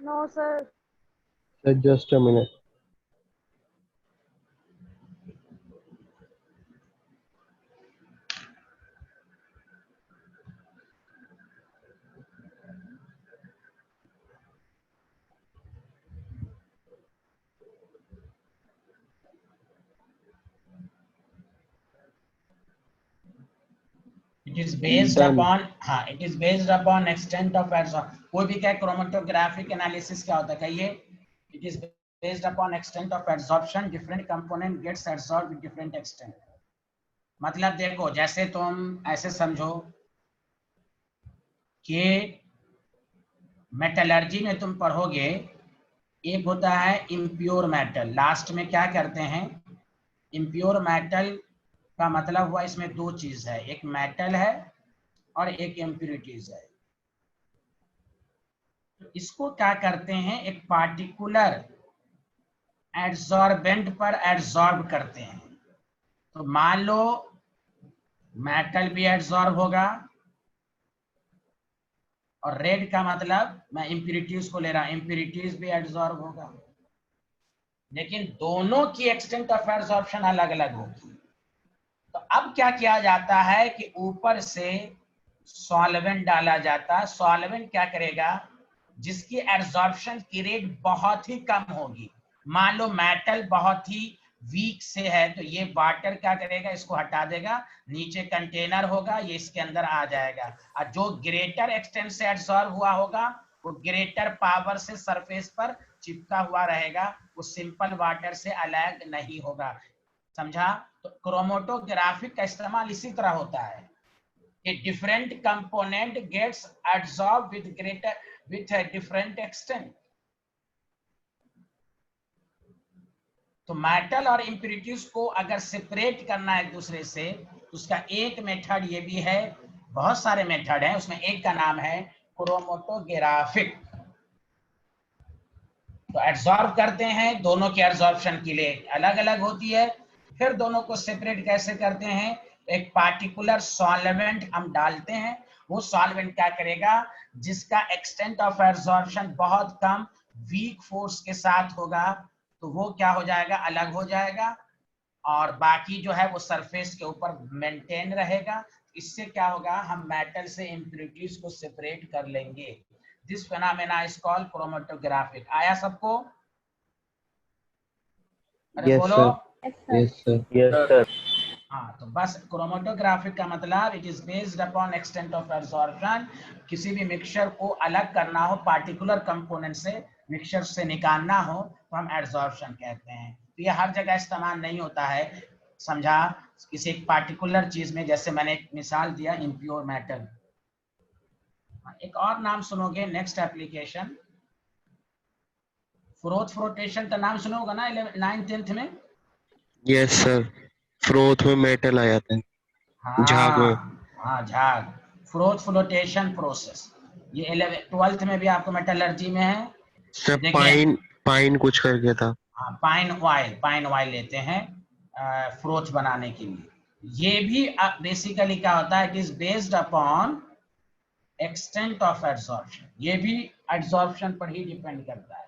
No, sir. Sir, just a minute. It is based Done. Upon, हाँ it is based upon extent of absorption. कोई भी क्या क्रोमैटोग्राफिक एनालिसिस क्या होता है, कहिए? It is based upon extent of absorption, different component gets absorbed with different extent. मतलब देखो, जैसे तुम ऐसे समझो कि मेटलर्जी में तुम पढ़ोगे, एक होता है इम्प्योर मेटल। लास्ट में क्या करते हैं, इम्प्योर मेटल का मतलब हुआ इसमें दो चीज है, एक मेटल है और एक इम्प्यूरिटीज है। तो इसको क्या करते हैं, एक पार्टिकुलर एड्सॉर्बेंट पर एड्सॉर्ब करते हैं। तो मान लो मेटल भी एड्सॉर्ब होगा, और रेड का मतलब मैं इम्प्यूरिटीज को ले रहा हूं, इम्प्यूरिटीज भी एड्सॉर्ब होगा, लेकिन दोनों की एक्सटेंट ऑफ एब्जॉर्प्शन अलग अलग होगी। तो अब क्या किया जाता है कि ऊपर से सॉल्वेंट डाला जाता है। सॉल्वेंट क्या करेगा, जिसकी एब्जॉर्प्शन की रेट बहुत ही कम होगी। मान लो मेटल बहुत ही वीक से है, तो ये वाटर क्या करेगा, इसको हटा देगा, नीचे कंटेनर होगा, ये इसके अंदर आ जाएगा, और जो ग्रेटर एक्सटेंट से एब्जॉर्ब हुआ होगा वो ग्रेटर पावर से सरफेस पर चिपका हुआ रहेगा, वो सिंपल वाटर से अलग नहीं होगा। समझा? तो क्रोमैटोग्राफिक का इस्तेमाल इसी तरह होता है कि different component gets absorb with greater with a different extent। तो मेटल और इम्प्यूरिटीज को अगर सेपरेट करना है एक दूसरे से, उसका एक मेथड ये भी है, बहुत सारे मेथड हैं, उसमें एक का नाम है क्रोमेटोग्राफिक। तो एब्जॉर्ब करते हैं, दोनों के एब्जॉर्प्शन के लिए अलग अलग होती है, फिर दोनों को सेपरेट कैसे करते हैं, एक पार्टिकुलर सॉल्वेंट हम डालते हैं, वो सॉल्वेंट क्या करेगा, जिसका एक्सटेंट ऑफ एब्जॉर्प्शन बहुत कम वीक फोर्स के साथ होगा, तो वो क्या हो जाएगा, अलग हो जाएगा, और बाकी जो है वो सरफेस के ऊपर मेंटेन रहेगा। इससे क्या होगा, हम मेटल से इम्प्यूरिटीज को सेपरेट कर लेंगे। This phenomena is called chromatographic. आया सबको? अरे यस बोलो। Sir, Yes, sir. Yes sir, yes sir. हाँ, तो बस क्रोमेटोग्राफिक का मतलब it is based upon extent of absorption. किसी भी मिक्सचर को अलग करना हो, पार्टिकुलर कंपोनेंट से मिक्सचर से निकालना हो, तो हम एब्जॉर्प्शन कहते हैं। तो ये हर जगह इस्तेमाल नहीं होता है, समझा, किसी एक पार्टिकुलर चीज में, जैसे मैंने एक मिसाल दिया इम्प्योर मेटल। एक और नाम सुनोगे, नेक्स्ट एप्लीकेशन, फ्रोथ फ्लोटेशन का नाम सुनोगे ना 9th 10th में? Yes sir. फ्रोथ में मेटल आ जाता है, झाग में। हाँ, झाग, फ्रोथ फ्लोटेशन प्रोसेस। ये 11 12th में भी आपको मेटलर्जी में है। सर देखिए, पाइन, पाइन कुछ करके था। हाँ, पाइन ऑयल लेते हैं फ्रोथ बनाने के लिए। ये भी बेसिकली क्या होता है, it is based upon extent of absorption. ये भी एब्जॉर्प्शन पर ही डिपेंड करता है।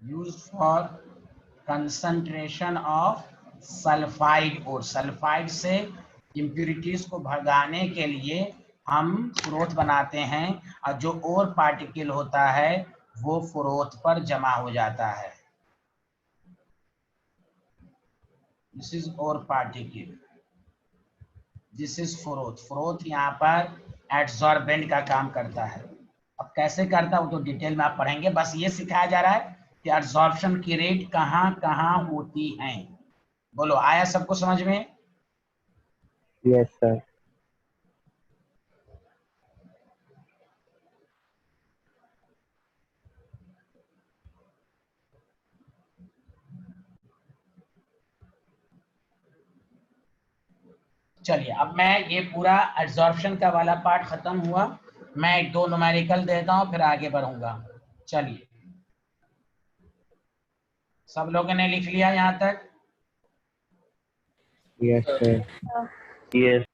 used for concentration of sulphide और सल्फाइड से इम्प्यूरिटीज को भगाने के लिए हम फ्रोथ बनाते हैं, और जो और पार्टिकल होता है वो फ्रोथ पर जमा हो जाता है। दिस इज और particle, this is froth. Froth यहाँ पर एड्सॉर्बेंट का काम करता है। अब कैसे करता है वो तो डिटेल में आप पढ़ेंगे, बस ये सिखाया जा रहा है कि एब्जॉर्प्शन की रेट कहाँ कहाँ होती है। बोलो, आया सबको समझ में? Yes sir. चलिए, अब मैं ये पूरा एब्जॉर्प्शन का वाला पार्ट खत्म हुआ, मैं एक दो न्यूमेरिकल देता हूँ फिर आगे बढ़ूंगा। चलिए, सब लोगों ने लिख लिया यहाँ तक? Yes sir. Uh, yes.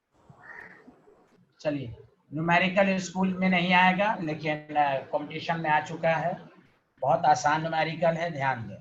चलिए, न्यूमेरिकल स्कूल में नहीं आएगा, लेकिन कंपटीशन में आ चुका है। बहुत आसान न्यूमेरिकल है, ध्यान दें।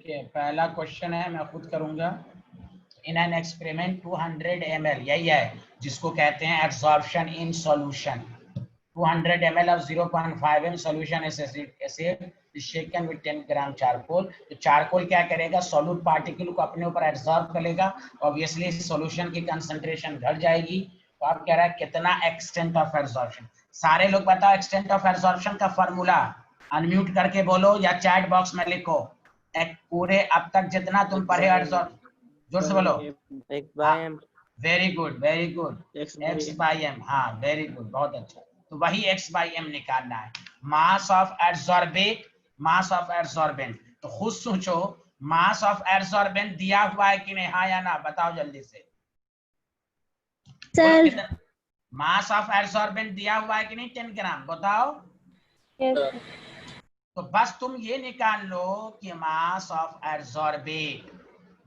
देखिए पहला क्वेश्चन है, मैं खुद करूंगा। इन एन एक्सपेरिमेंट 200 ml, यही है जिसको कहते हैं absorption in solution. 200 ml of 0.5 m solution acid is shaken with 10 gram charcoal. तो चारकोल क्या करेगा, सॉल्यूट पार्टिकल को अपने ऊपर एब्जॉर्ब कर लेगा, ऑब्वियसली सॉल्यूशन की कंसंट्रेशन घट जाएगी। तो आप कह रहा है कितना एक्सटेंट ऑफ एब्जॉर्प्शन। सारे लोग बताओ एक्सटेंट ऑफ एब्जॉर्प्शन का फॉर्मूला, अनम्यूट करके बोलो या चैट बॉक्स में लिखो। एक पूरे अब तक जितना तुम पढ़े एब्जॉर्ब, जोर से बोलो। Very good very good, X by M, हाँ वेरी गुड, बहुत अच्छा। तो वही x बाई एम निकालना है, मास ऑफ एडसॉर्बेट, मास ऑफ एडसॉर्बेंट। तो खुद सोचो मास ऑफ एडसॉर्बेंट दिया हुआ है कि नहीं, हाँ या ना, बताओ जल्दी से सर। मास ऑफ एडसॉर्बेंट दिया हुआ है कि नहीं, 10 ग्राम, बताओ। यस। तो बस तुम ये निकाल लो कि mass of adsorbate,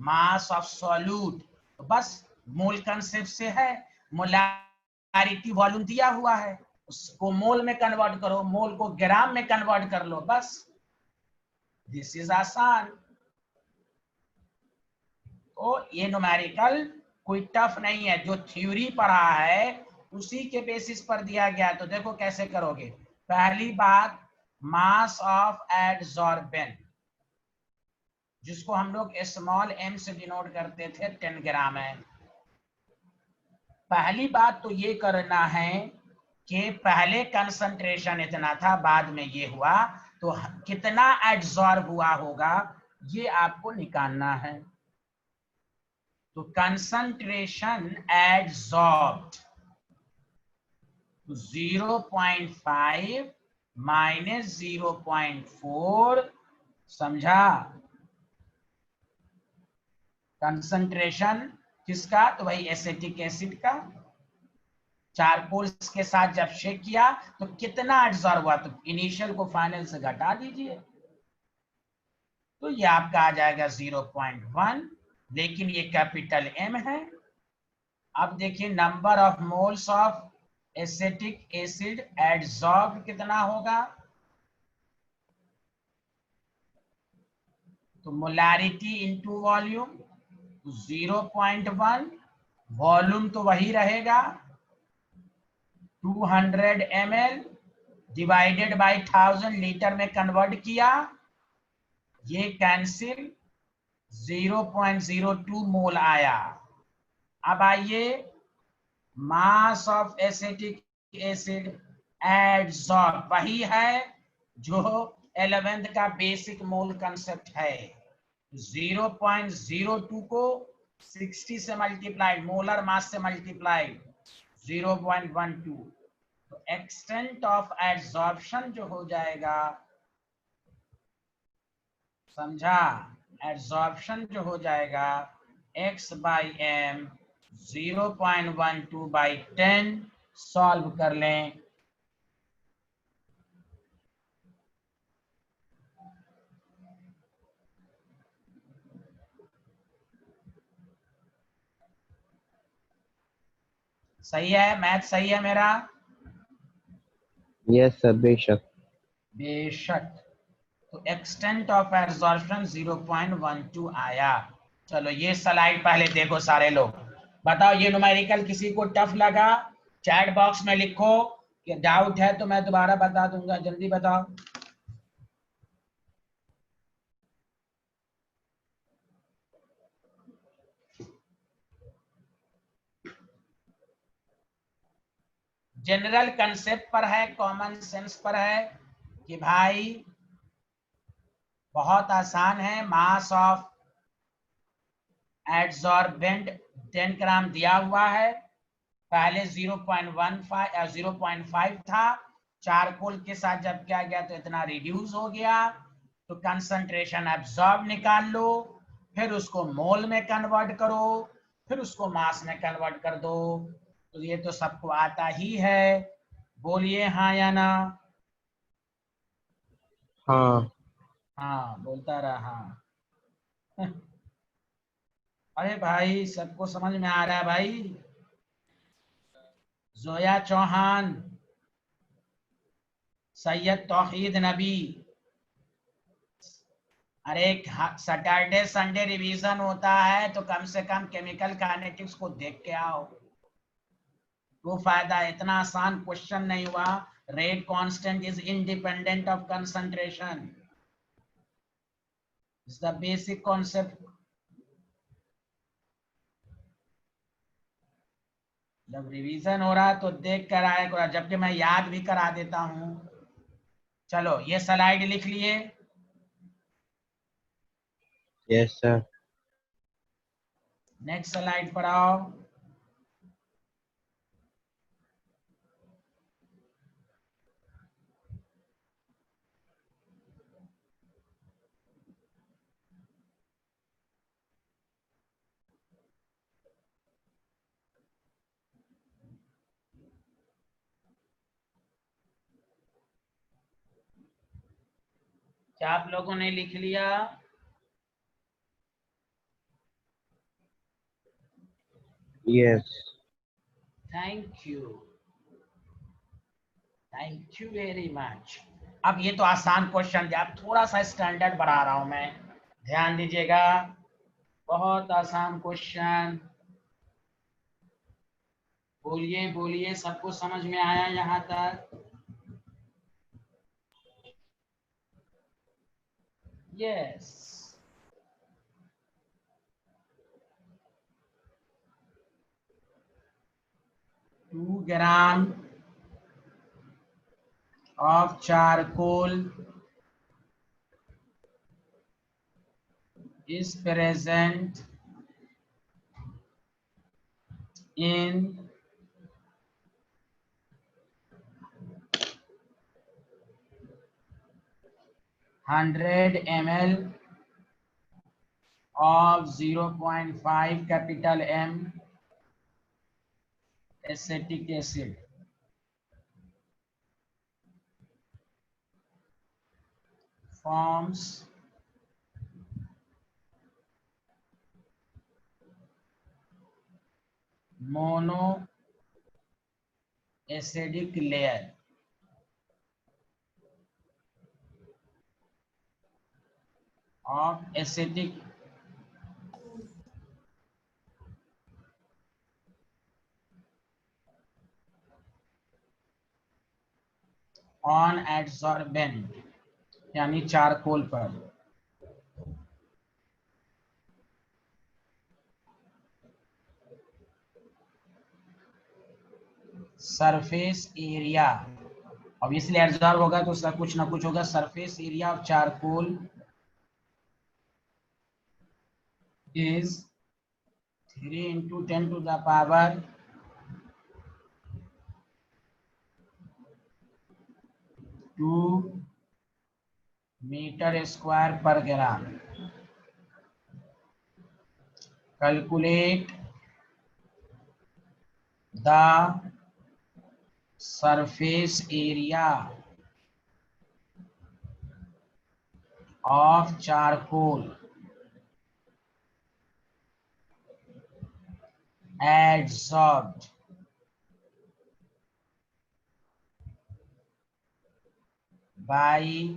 mass of solute, तो बस मोल कंसेप्ट से है, मोलारिटी वॉल्यूम दिया हुआ है, उसको मोल में कन्वर्ट करो, मोल को ग्राम में कन्वर्ट कर लो, बस। दिस इज आसान। तो ये न्यूमेरिकल कोई टफ नहीं है, जो थ्योरी पढ़ा है उसी के बेसिस पर दिया गया। तो देखो कैसे करोगे। पहली बात, मास ऑफ एडसॉर्बेंट, जिसको हम लोग स्मॉल m से डिनोट करते थे, 10 ग्राम है। पहली बात तो ये करना है कि पहले कंसंट्रेशन इतना था, बाद में ये हुआ, तो कितना एडसॉर्ब हुआ होगा ये आपको निकालना है। तो कंसंट्रेशन एडसॉर्ब्ड 0.5 माइनस 0.4, समझा। कंसंट्रेशन किसका, तो भाई एसिटिक एसिड का। चारकोल के साथ जब शेक किया तो कितना एडसॉर्ब हुआ, तो इनिशियल को फाइनल से घटा दीजिए, तो ये आपका आ जाएगा 0.1, लेकिन ये कैपिटल M है। अब देखिए number of moles of acetic acid adsorb कितना होगा, तो मोलारिटी इनटू वॉल्यूम 0.1, वॉल्यूम तो वही रहेगा 200 ml डिवाइडेड बाय 1000 लीटर में कन्वर्ट किया, ये कैंसिल 0.02 मोल आया। अब आइए मास ऑफ एसिटिक एसिड एडसॉर्ब, वही है जो 11th का बेसिक मोल कंसेप्ट है। 0.02 को 60 से मल्टीप्लाइड, मोलर मास से मल्टीप्लाइड 0.12, तो एक्सटेंट ऑफ एडसॉर्प्शन जो हो जाएगा, समझा, एडसॉर्प्शन जो हो जाएगा x by M 0.12 by 10, solve कर लें। सही है, मैथ सही है मेरा? यस सर, बेशक बेशक। तो एक्सटेंट ऑफ एब्जॉर्प्शन 0.12 आया। चलो ये स्लाइड पहले देखो सारे लोग, बताओ ये न्यूमेरिकल किसी को टफ लगा, चैट बॉक्स में लिखो कि डाउट है तो मैं दोबारा बता दूंगा, जल्दी बताओ। जनरल कंसेप्ट पर है, कॉमन सेंस पर है कि भाई बहुत आसान है। मास ऑफ एडसॉर्बेंट 10 ग्राम दिया हुआ है, पहले 0.15 0.5 था, चारकोल के साथ जब किया गया तो इतना रिड्यूस हो गया, तो कंसंट्रेशन एब्सॉर्ब निकाल लो, फिर उसको मोल में कन्वर्ट करो, फिर उसको मास में कन्वर्ट कर दो। तो ये तो सबको आता ही है, बोलिए हाँ या ना। हाँ। हाँ बोलता रहा। अरे भाई सबको समझ में आ रहा है भाई? जोया चौहान, सैयद तौहीद नबी, अरे सैटरडे संडे रिवीजन होता है तो कम से कम केमिकल काइनेटिक्स को देख के आओ, वो फायदा है। इतना आसान क्वेश्चन नहीं हुआ। Rate constant is independent of concentration, it's the basic concept. जब रिवीजन हो रहा है तो देख कर आया करो, जबकि मैं याद भी करा देता हूं। चलो ये स्लाइड लिख लिए। Yes sir. नेक्स्ट स्लाइड पर आओ। क्या आप लोगों ने लिख लिया? Yes. Thank you, thank you very much. अब ये तो आसान क्वेश्चन दिया, अब थोड़ा सा स्टैंडर्ड बढ़ा रहा हूं मैं, ध्यान दीजिएगा। बहुत आसान क्वेश्चन। बोलिए बोलिए, सबको समझ में आया यहाँ तक? Yes. 2 gram of charcoal is present in 100 ml of 0.5 capital M acetic acid. Forms monoacidic layer of acetic on adsorbent, यानी चारकोल पर। सरफेस एरिया, ऑब्वियसली एब्जॉर्ब होगा तो उसका कुछ ना कुछ होगा। Surface area of charcoal is 3 into 10 to the power 2 meter square per gram. Calculate the surface area of charcoal adsorbed by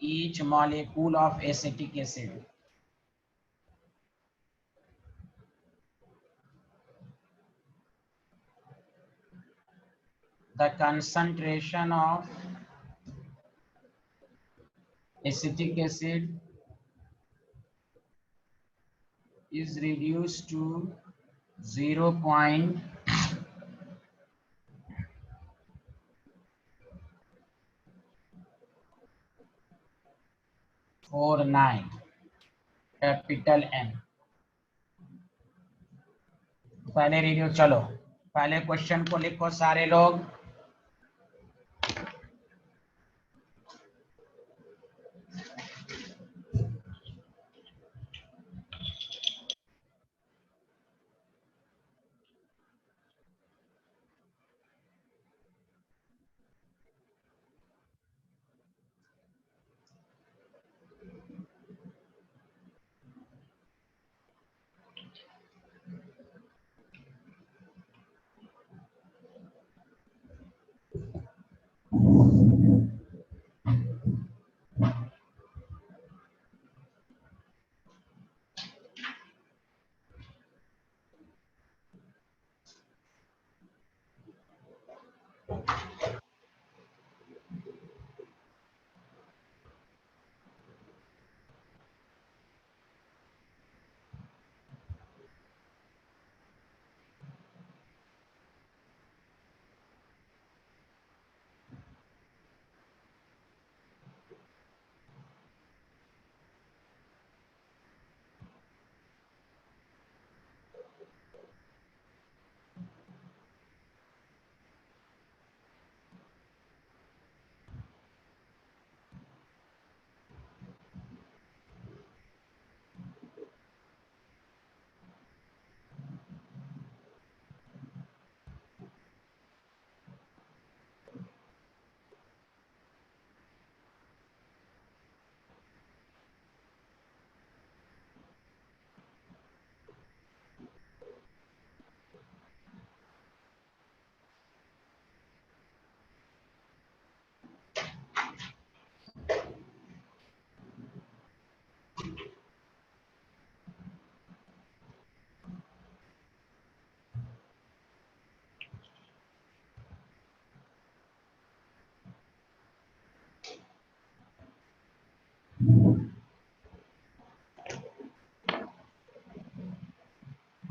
each molecule of acetic acid. The concentration of acetic acid is reduced to 0.49 capital M। पहले रीडियो, चलो पहले question को लिखो सारे लोग।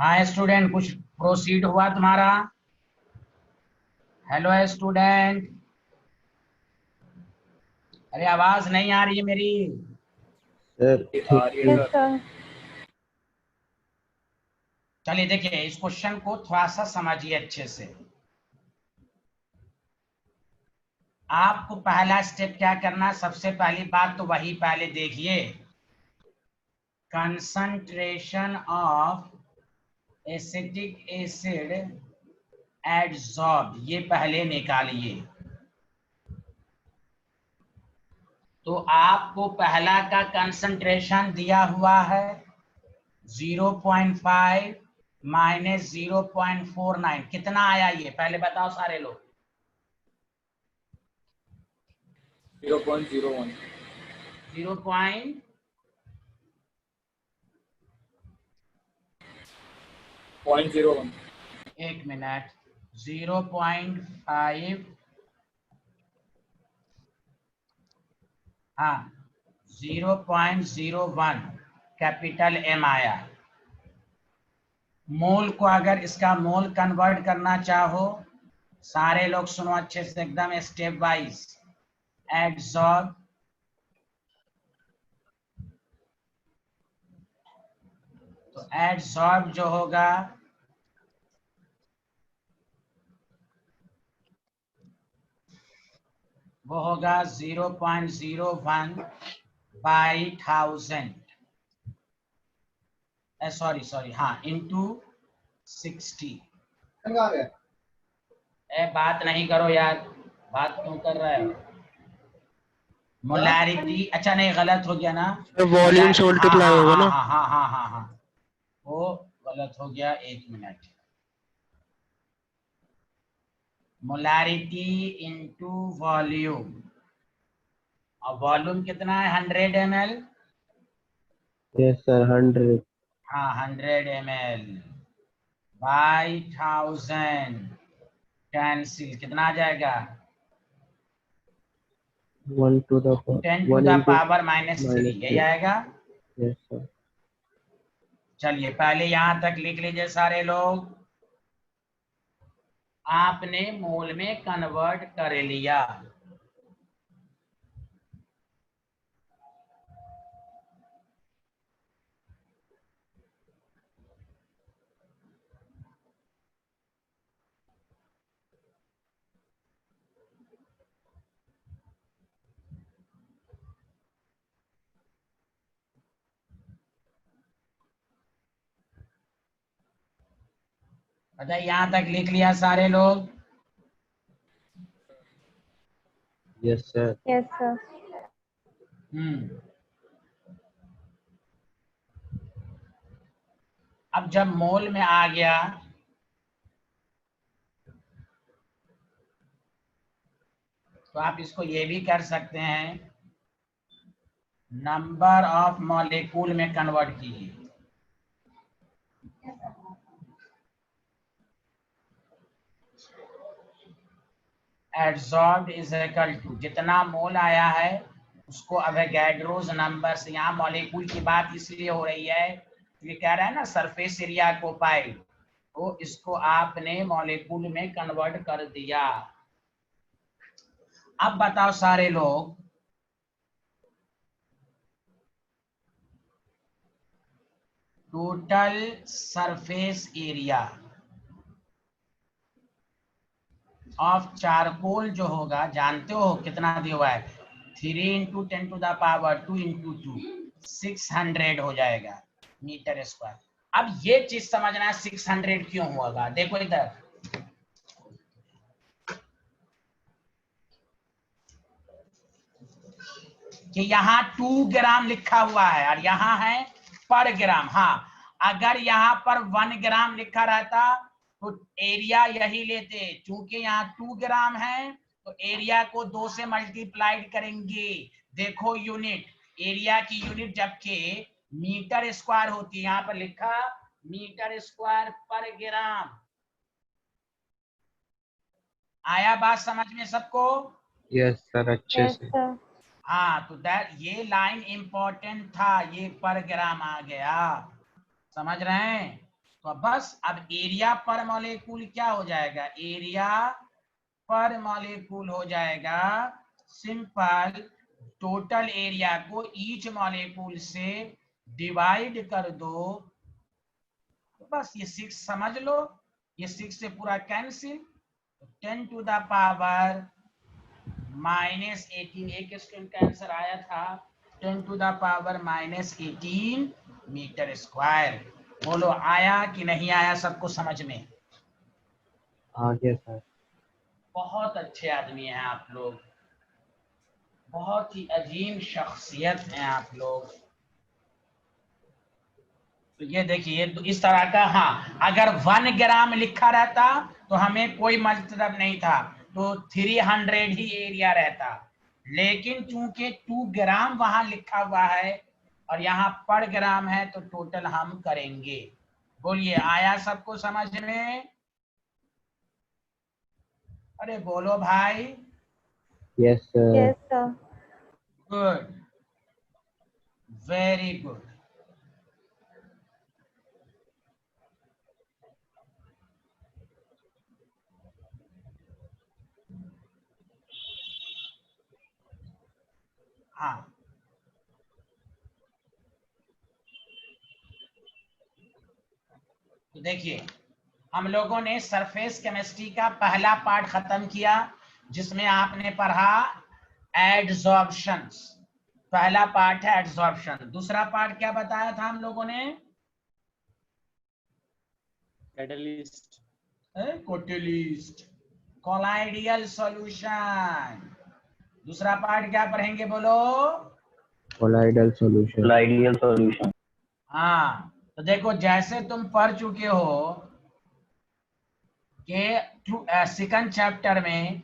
हाँ student, कुछ proceed हुआ तुम्हारा? हेलो स्टूडेंट, अरे आवाज नहीं आ रही है मेरी। सर आ रही है Yes, सर। sir. चलिए देखिए, इस क्वेश्चन को थोड़ा सा समझिए अच्छे से। आपको पहला स्टेप क्या करना है? सबसे पहली बात तो वही पहले देखिए, कंसंट्रेशन ऑफ एसिटिक एसिड एडसॉर्ब, ये पहले निकालिए। तो आपको पहला का कंसंट्रेशन दिया हुआ है 0.5 माइनस 0.49, कितना आया ये पहले बताओ सारे लोग। 0.01 0. 0.01 एक मिनट, 0.5, हाँ 0.01 कैपिटल एम आया। मोल को अगर इसका मोल कन्वर्ट करना चाहो, सारे लोग सुनो अच्छे से एकदम स्टेप वाइज। एडसॉर्ब, तो एडसॉर्ब जो होगा वो होगा 0.01 बाई 1000, सॉरी हाँ, इंटू 60। बात नहीं करो यार, बात क्यों कर रहे हो? मोलैरिटी, अच्छा नहीं गलत हो गया ना, वॉल्यूम से हाँ मल्टीप्लाई हाँ होगा हाँ ना। हाँ हाँ हाँ हाँ हाँ, वो गलत हो गया, एक मिनट। मोलैरिटी इंटू वॉल्यूम, और वॉल्यूम कितना है 100 ml। Yes sir 100। हाँ 100 ml बाई 1000, कैंसिल, कितना आ जाएगा? 1 to the 10 to 1 the into power -3, यही -3। आएगा। Yes sir. चलिए पहले यहां तक लिख लीजिए सारे लोग। आपने मोल में कन्वर्ट कर लिया। अच्छा यहां तक लिख लिया सारे लोग? Yes sir. Yes, sir. हम्म, अब जब मोल में आ गया तो आप इसको ये भी कर सकते हैं, नंबर ऑफ मॉलिक्यूल में कन्वर्ट कीजिए। एडसॉर्ब्ड इज इक्वल टू, जितना मोल आया है उसको अवोगाड्रोस नंबर से, यहाँ मॉलिक्यूल की बात इसलिए हो रही है, ये कह रहा है ना सरफेस एरिया को पाई, तो इसको आपने मॉलिक्यूल में कन्वर्ट कर दिया। अब बताओ सारे लोग, total surface area of charcoal जो होगा, जानते हो कितना दिया हुआ है? 3 into 10 to the power 2 into 2, 600 हो जाएगा मीटर स्क्वायर। अब ये चीज समझना है 600 क्यों होगा। देखो इधर, कि यहाँ 2 ग्राम लिखा हुआ है और यहाँ है पर ग्राम। हाँ, अगर यहाँ पर 1 ग्राम लिखा रहता तो एरिया यही लेते, क्योंकि यहाँ 2 ग्राम है तो एरिया को 2 से मल्टीप्लाइड करेंगे। देखो यूनिट, एरिया की यूनिट जबकि मीटर स्क्वायर होती है, यहाँ पर लिखा मीटर स्क्वायर पर ग्राम। आया बात समझ में सबको? यस सर अच्छे Yes, से। sir. हाँ, तो दैट ये लाइन इंपॉर्टेंट था, ये पर ग्राम आ गया, समझ रहे हैं? तो बस अब एरिया पर मॉलिक्यूल क्या हो जाएगा, एरिया पर मॉलिक्यूल हो जाएगा सिंपल, टोटल एरिया को ईच मॉलिक्यूल से डिवाइड कर दो, तो बस ये 6 समझ लो, ये 6 से पूरा कैंसिल, 10 टू द पावर -18, एक स्टूडेंट का आंसर आया था 10 to the power -18 metre square. बोलो आया कि नहीं आया सबको समझ में? आ गया सर। बहुत अच्छे आदमी हैं आप लोग, बहुत ही अजीम शख्सियत हैं आप लोग। तो ये देखिए तो इस तरह का, हाँ अगर 1 ग्राम लिखा रहता तो हमें कोई मतलब नहीं था, तो 300 ही एरिया रहता, लेकिन चूंकि 2 ग्राम वहां लिखा हुआ है और यहाँ पर ग्राम है तो टोटल हम करेंगे। बोलिए आया सबको समझ में? अरे बोलो भाई। Yes sir. Yes, sir. Good, very good. हाँ तो देखिए हम लोगों ने सरफेस केमिस्ट्री का पहला पार्ट खत्म किया, जिसमें आपने पढ़ा एडसॉर्प्शन। पहला पार्ट है एडसॉर्प्शन। दूसरा पार्ट क्या बताया था हम लोगों ने? Catalyst, catalyst, colloidal solution. दूसरा पार्ट क्या पढ़ेंगे बोलो? Colloidal solution. Ideal solution. हाँ तो देखो जैसे तुम पढ़ चुके हो कि सेकंड चैप्टर में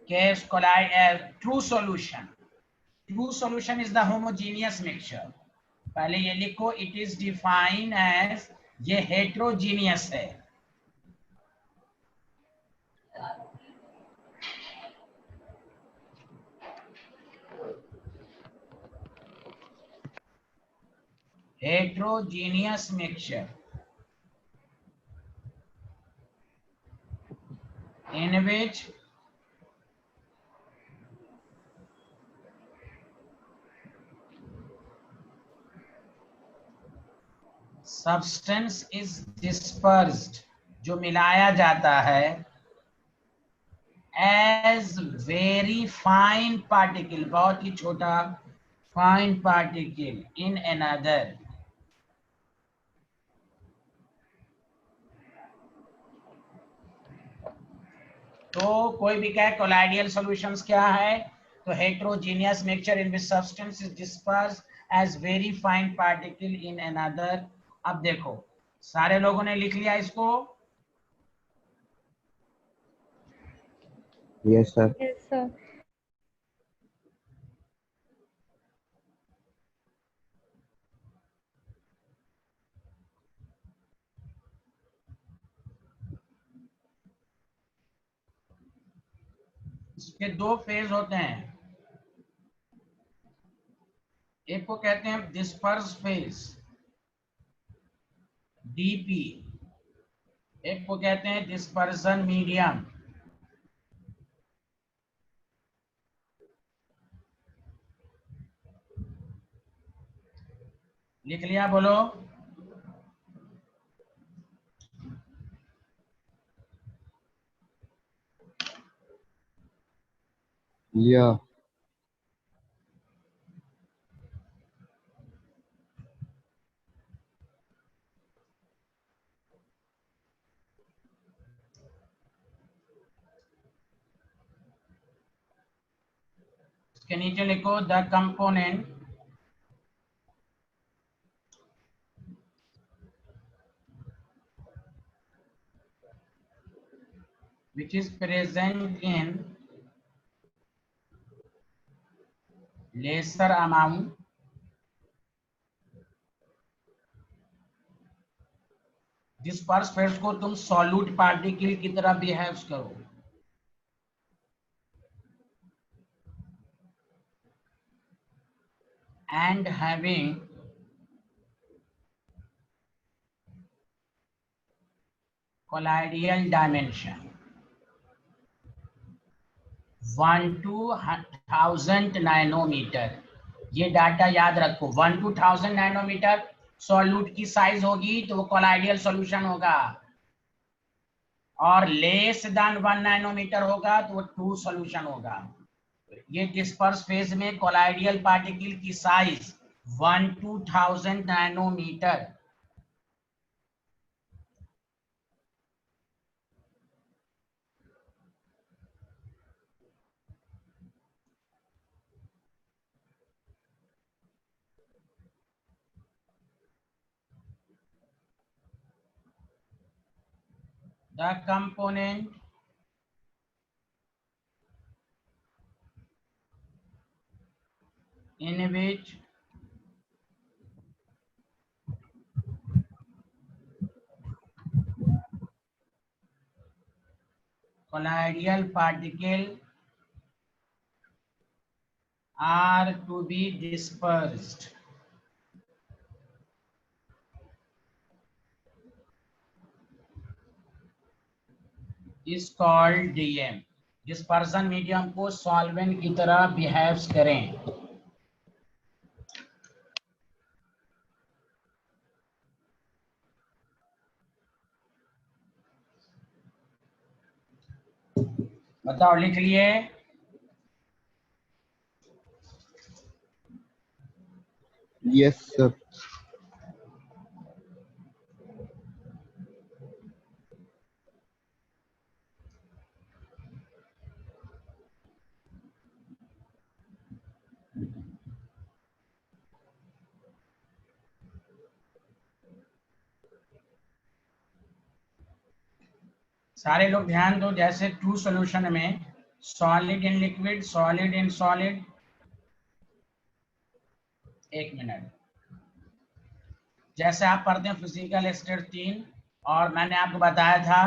true solution, true solution is the homogeneous mixture. पहले ये लिखो, इट इज डिफाइंड एज, ये हेट्रोजीनियस है। heterogeneous mixture in which substance is dispersed, जो मिलाया जाता है, as very fine particle, बहुत ही छोटा fine particle in another। तो कोई भी कहे कोलाइडियल सॉल्यूशंस क्या है, तो heterogeneous mixture in which substance is disperse as very fine particle in another. अब देखो सारे लोगों ने लिख लिया इसको? Yes sir. Yes, sir. इसके 2 फेज होते हैं, एक को कहते हैं डिस्पर्स फेज डीपी, एक को कहते हैं डिस्पर्सन मीडियम। लिख लिया बोलो? लिया। इसके नीचे लिखो the component which is present in lesser amount disperse phase को तुम सॉल्यूट पार्टिकल की तरह बिहेव करो। and having colloidal dimension 1 to 1000 nanometre. ये डाटा याद रखो, 1 to 1000 नैनोमीटर सॉल्यूट की साइज होगी तो वो कोलाइडियल सॉल्यूशन होगा, और लेस देन 1 नैनोमीटर होगा तो वो ट्रू सॉल्यूशन होगा। ये डिस्पर्स फेज में कोलाइडियल पार्टिकल की size 1 to 1000 nanometre. The component in which colloidal particles are to be dispersed is called DM। Dispersion medium को सॉल्वेंट की तरह बिहेव्स करें। बताओ, लिख लिए? Yes sir. सारे लोग ध्यान दो, जैसे ट्रू सॉल्यूशन में solid in liquid, solid in solid. एक मिनट, जैसे आप पढ़ते हैं फिजिकल स्टेट 3, और मैंने आपको बताया था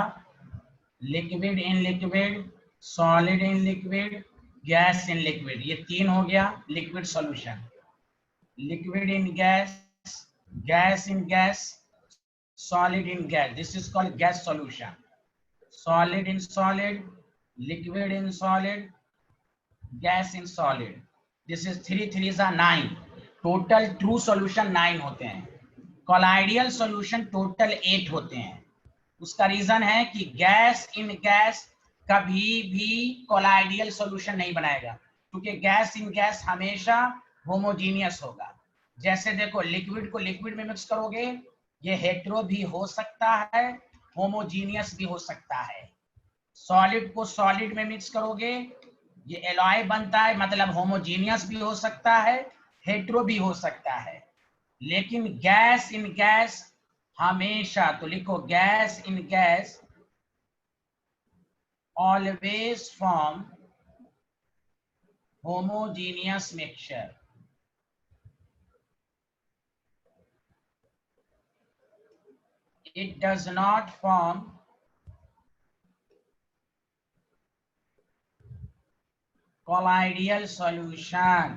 liquid in liquid, solid in liquid, gas in liquid. ये 3 हो गया liquid solution. Liquid in gas, gas in gas, solid in gas, this is called gas solution. Solid in solid, liquid in solid, gas in solid. This is 3 3s are 9. Total true solution 9 होते हैं। Colloidal solution total 8 होते हैं। उसका reason है कि gas in gas कभी भी colloidal solution नहीं बनाएगा, क्योंकि गैस इन गैस हमेशा होमोजीनियस होगा। जैसे देखो, लिक्विड को लिक्विड में मिक्स करोगे, ये हेटेरो भी हो सकता है, होमोजीनियस भी हो सकता है। सॉलिड को सॉलिड में मिक्स करोगे, ये एलॉय बनता है, मतलब होमोजीनियस भी हो सकता है, हेटेरो भी हो सकता है। लेकिन गैस इन गैस हमेशा, तो लिखो gas in gas always form homogeneous mixture. It does not form colloidal solution।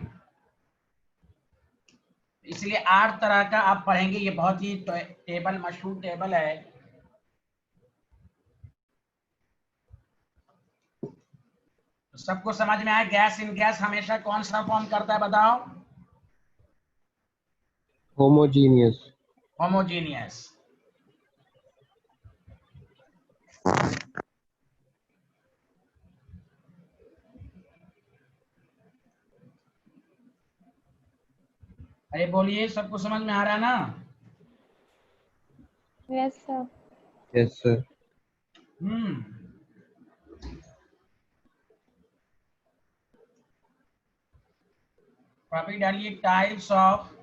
इसलिए 8 तरह का आप पढ़ेंगे, ये बहुत ही टेबल मशहूर टेबल है। तो सबको समझ में आया गैस इन गैस हमेशा कौन सा फॉर्म करता है, बताओ? होमोजीनियस। होमोजीनियस। अरे बोलिए, सबको समझ में आ रहा है ना? Yes, sir. Yes sir. Topic डालिए, टाइप्स ऑफ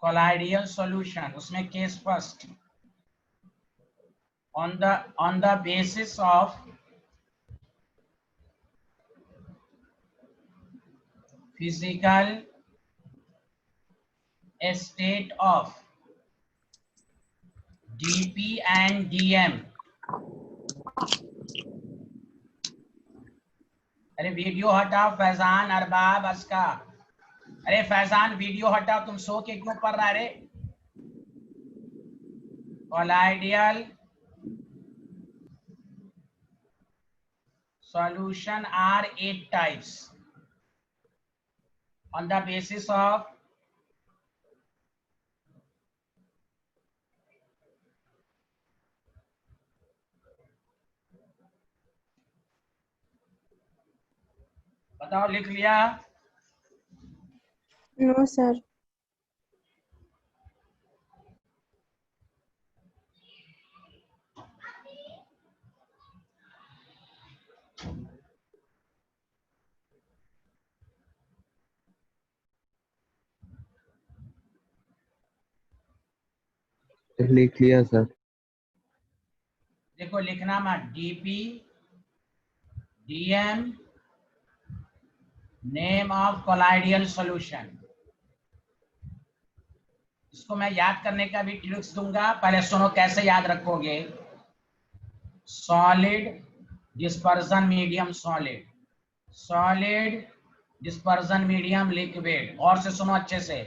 colloidal solution। उसमें case first, on the basis of physical state of DP and DM। अरे वीडियो हटाओ, फैजान, अरबाब, अस्का, अरे फैजान वीडियो हटाओ, तुम सो के क्यों पढ़ रहा रे? Colloidal solution are 8 types on the basis of बताओ, लिख लिया? No, sir. लिख लिया सर। देखो लिखना मत, DP DM name of colloidal solution. इसको मैं याद करने का भी ट्रिक्स दूंगा, पहले सुनो कैसे याद रखोगे। Solid dispersion medium solid, solid dispersion medium liquid, और से सुनो अच्छे से,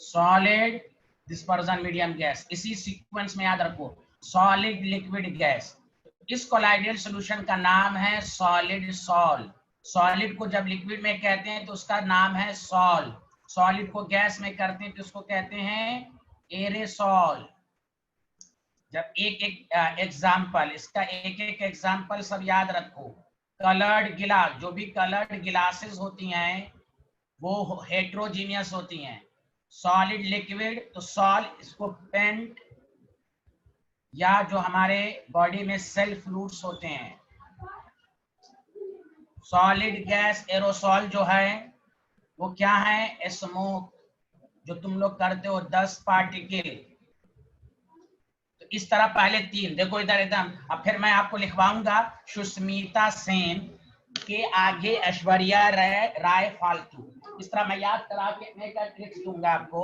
सॉलिड डिस्पर्जन मीडियम गैस, इसी सीक्वेंस में याद रखो, सॉलिड लिक्विड गैस। इस कोलाइडियल सॉल्यूशन का नाम है सॉलिड सॉल। सॉलिड को जब लिक्विड में कहते हैं तो उसका नाम है सॉल, सॉलिड को गैस में करते हैं तो उसको कहते हैं एरेसॉल। जब एक एक एग्जाम्पल, इसका एक एक एग्जाम्पल सब याद रखो। कलर्ड गिलास, जो भी कलर्ड गिलासेस होती हैं वो हेट्रोजीनियस होती हैं। सॉलिड लिक्विड तो सॉल, इसको पेंट या जो हमारे बॉडी में सेल फ्लूइड्स होते हैं। सॉलिड गैस एरोसॉल जो है वो क्या है, स्मोक, जो तुम लोग करते हो 10 पार्टिकल। तो इस तरह पहले 3 देखो इधर एकदम। अब फिर मैं आपको लिखवाऊंगा सुष्मिता सेन के आगे ऐश्वर्या राय फालतू। इस तरह मैं याद करा के का ट्रिक्स दूंगा आपको।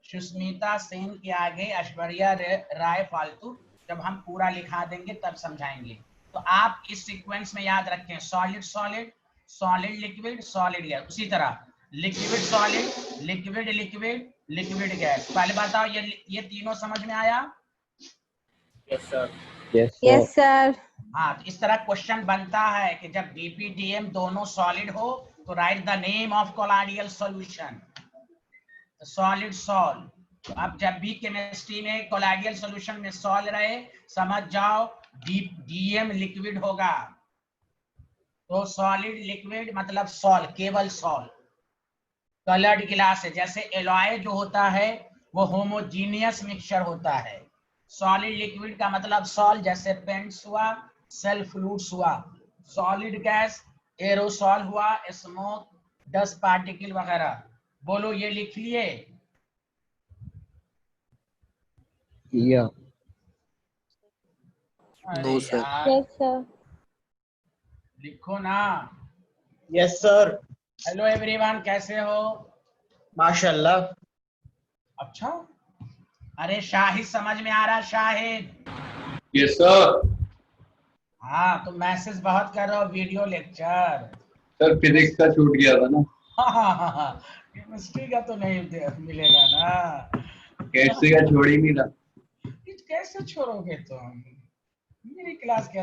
सुष्मिता सेन के आगे ऐश्वर्या राय फालतू, जब हम पूरा लिखा देंगे तब समझाएंगे। तो आप इस सीक्वेंस में याद रखें, solid solid, solid liquid, solid gas. उसी तरह liquid solid, liquid liquid, liquid gas. पहले बताओ ये तीनों समझ में आया? Yes, sir. Yes, sir. हाँ, तो इस तरह क्वेश्चन बनता है कि जब डीपीडीएम दोनों सॉलिड हो तो right the name of colloidal solution, solid sol. तो अब जब भी केमिस्ट्री में कोलाइडियल सॉल्यूशन में सॉल रहे, समझ जाओ डीएम लिक्विड होगा। तो सॉलिड लिक्विड मतलब सॉल, केवल सॉल। कलर्ड गिलास है, जैसे एलॉय जो होता है वो होमोजीनियस मिक्सचर होता है। सॉलिड लिक्विड का मतलब सॉल, जैसे पेंट्स हुआ, सेल फ्लूइड्स हुआ। सॉलिड गैस एरोसॉल हुआ, स्मोक, डस्ट पार्टिकल वगैरह। बोलो ये लिख लिए? या अरे No, sir. यार, Yes, sir. लिखो ना। Yes sir. हेलो एवरीवन, कैसे हो? माशाल्लाह। अच्छा, अरे शाहिद समझ में आ रहा? शाहिद? Yes sir. हाँ, तो मैसेज बहुत कर रहे हो, वीडियो लेक्चर। सर फिजिक्स का छूट गया था ना। हाँ, केमिस्ट्री का तो नहीं मिलेगा ना। केमिस्ट्री का छोड़ ही नहीं था। कैसे छोड़ोगे तुम? मेरी क्लास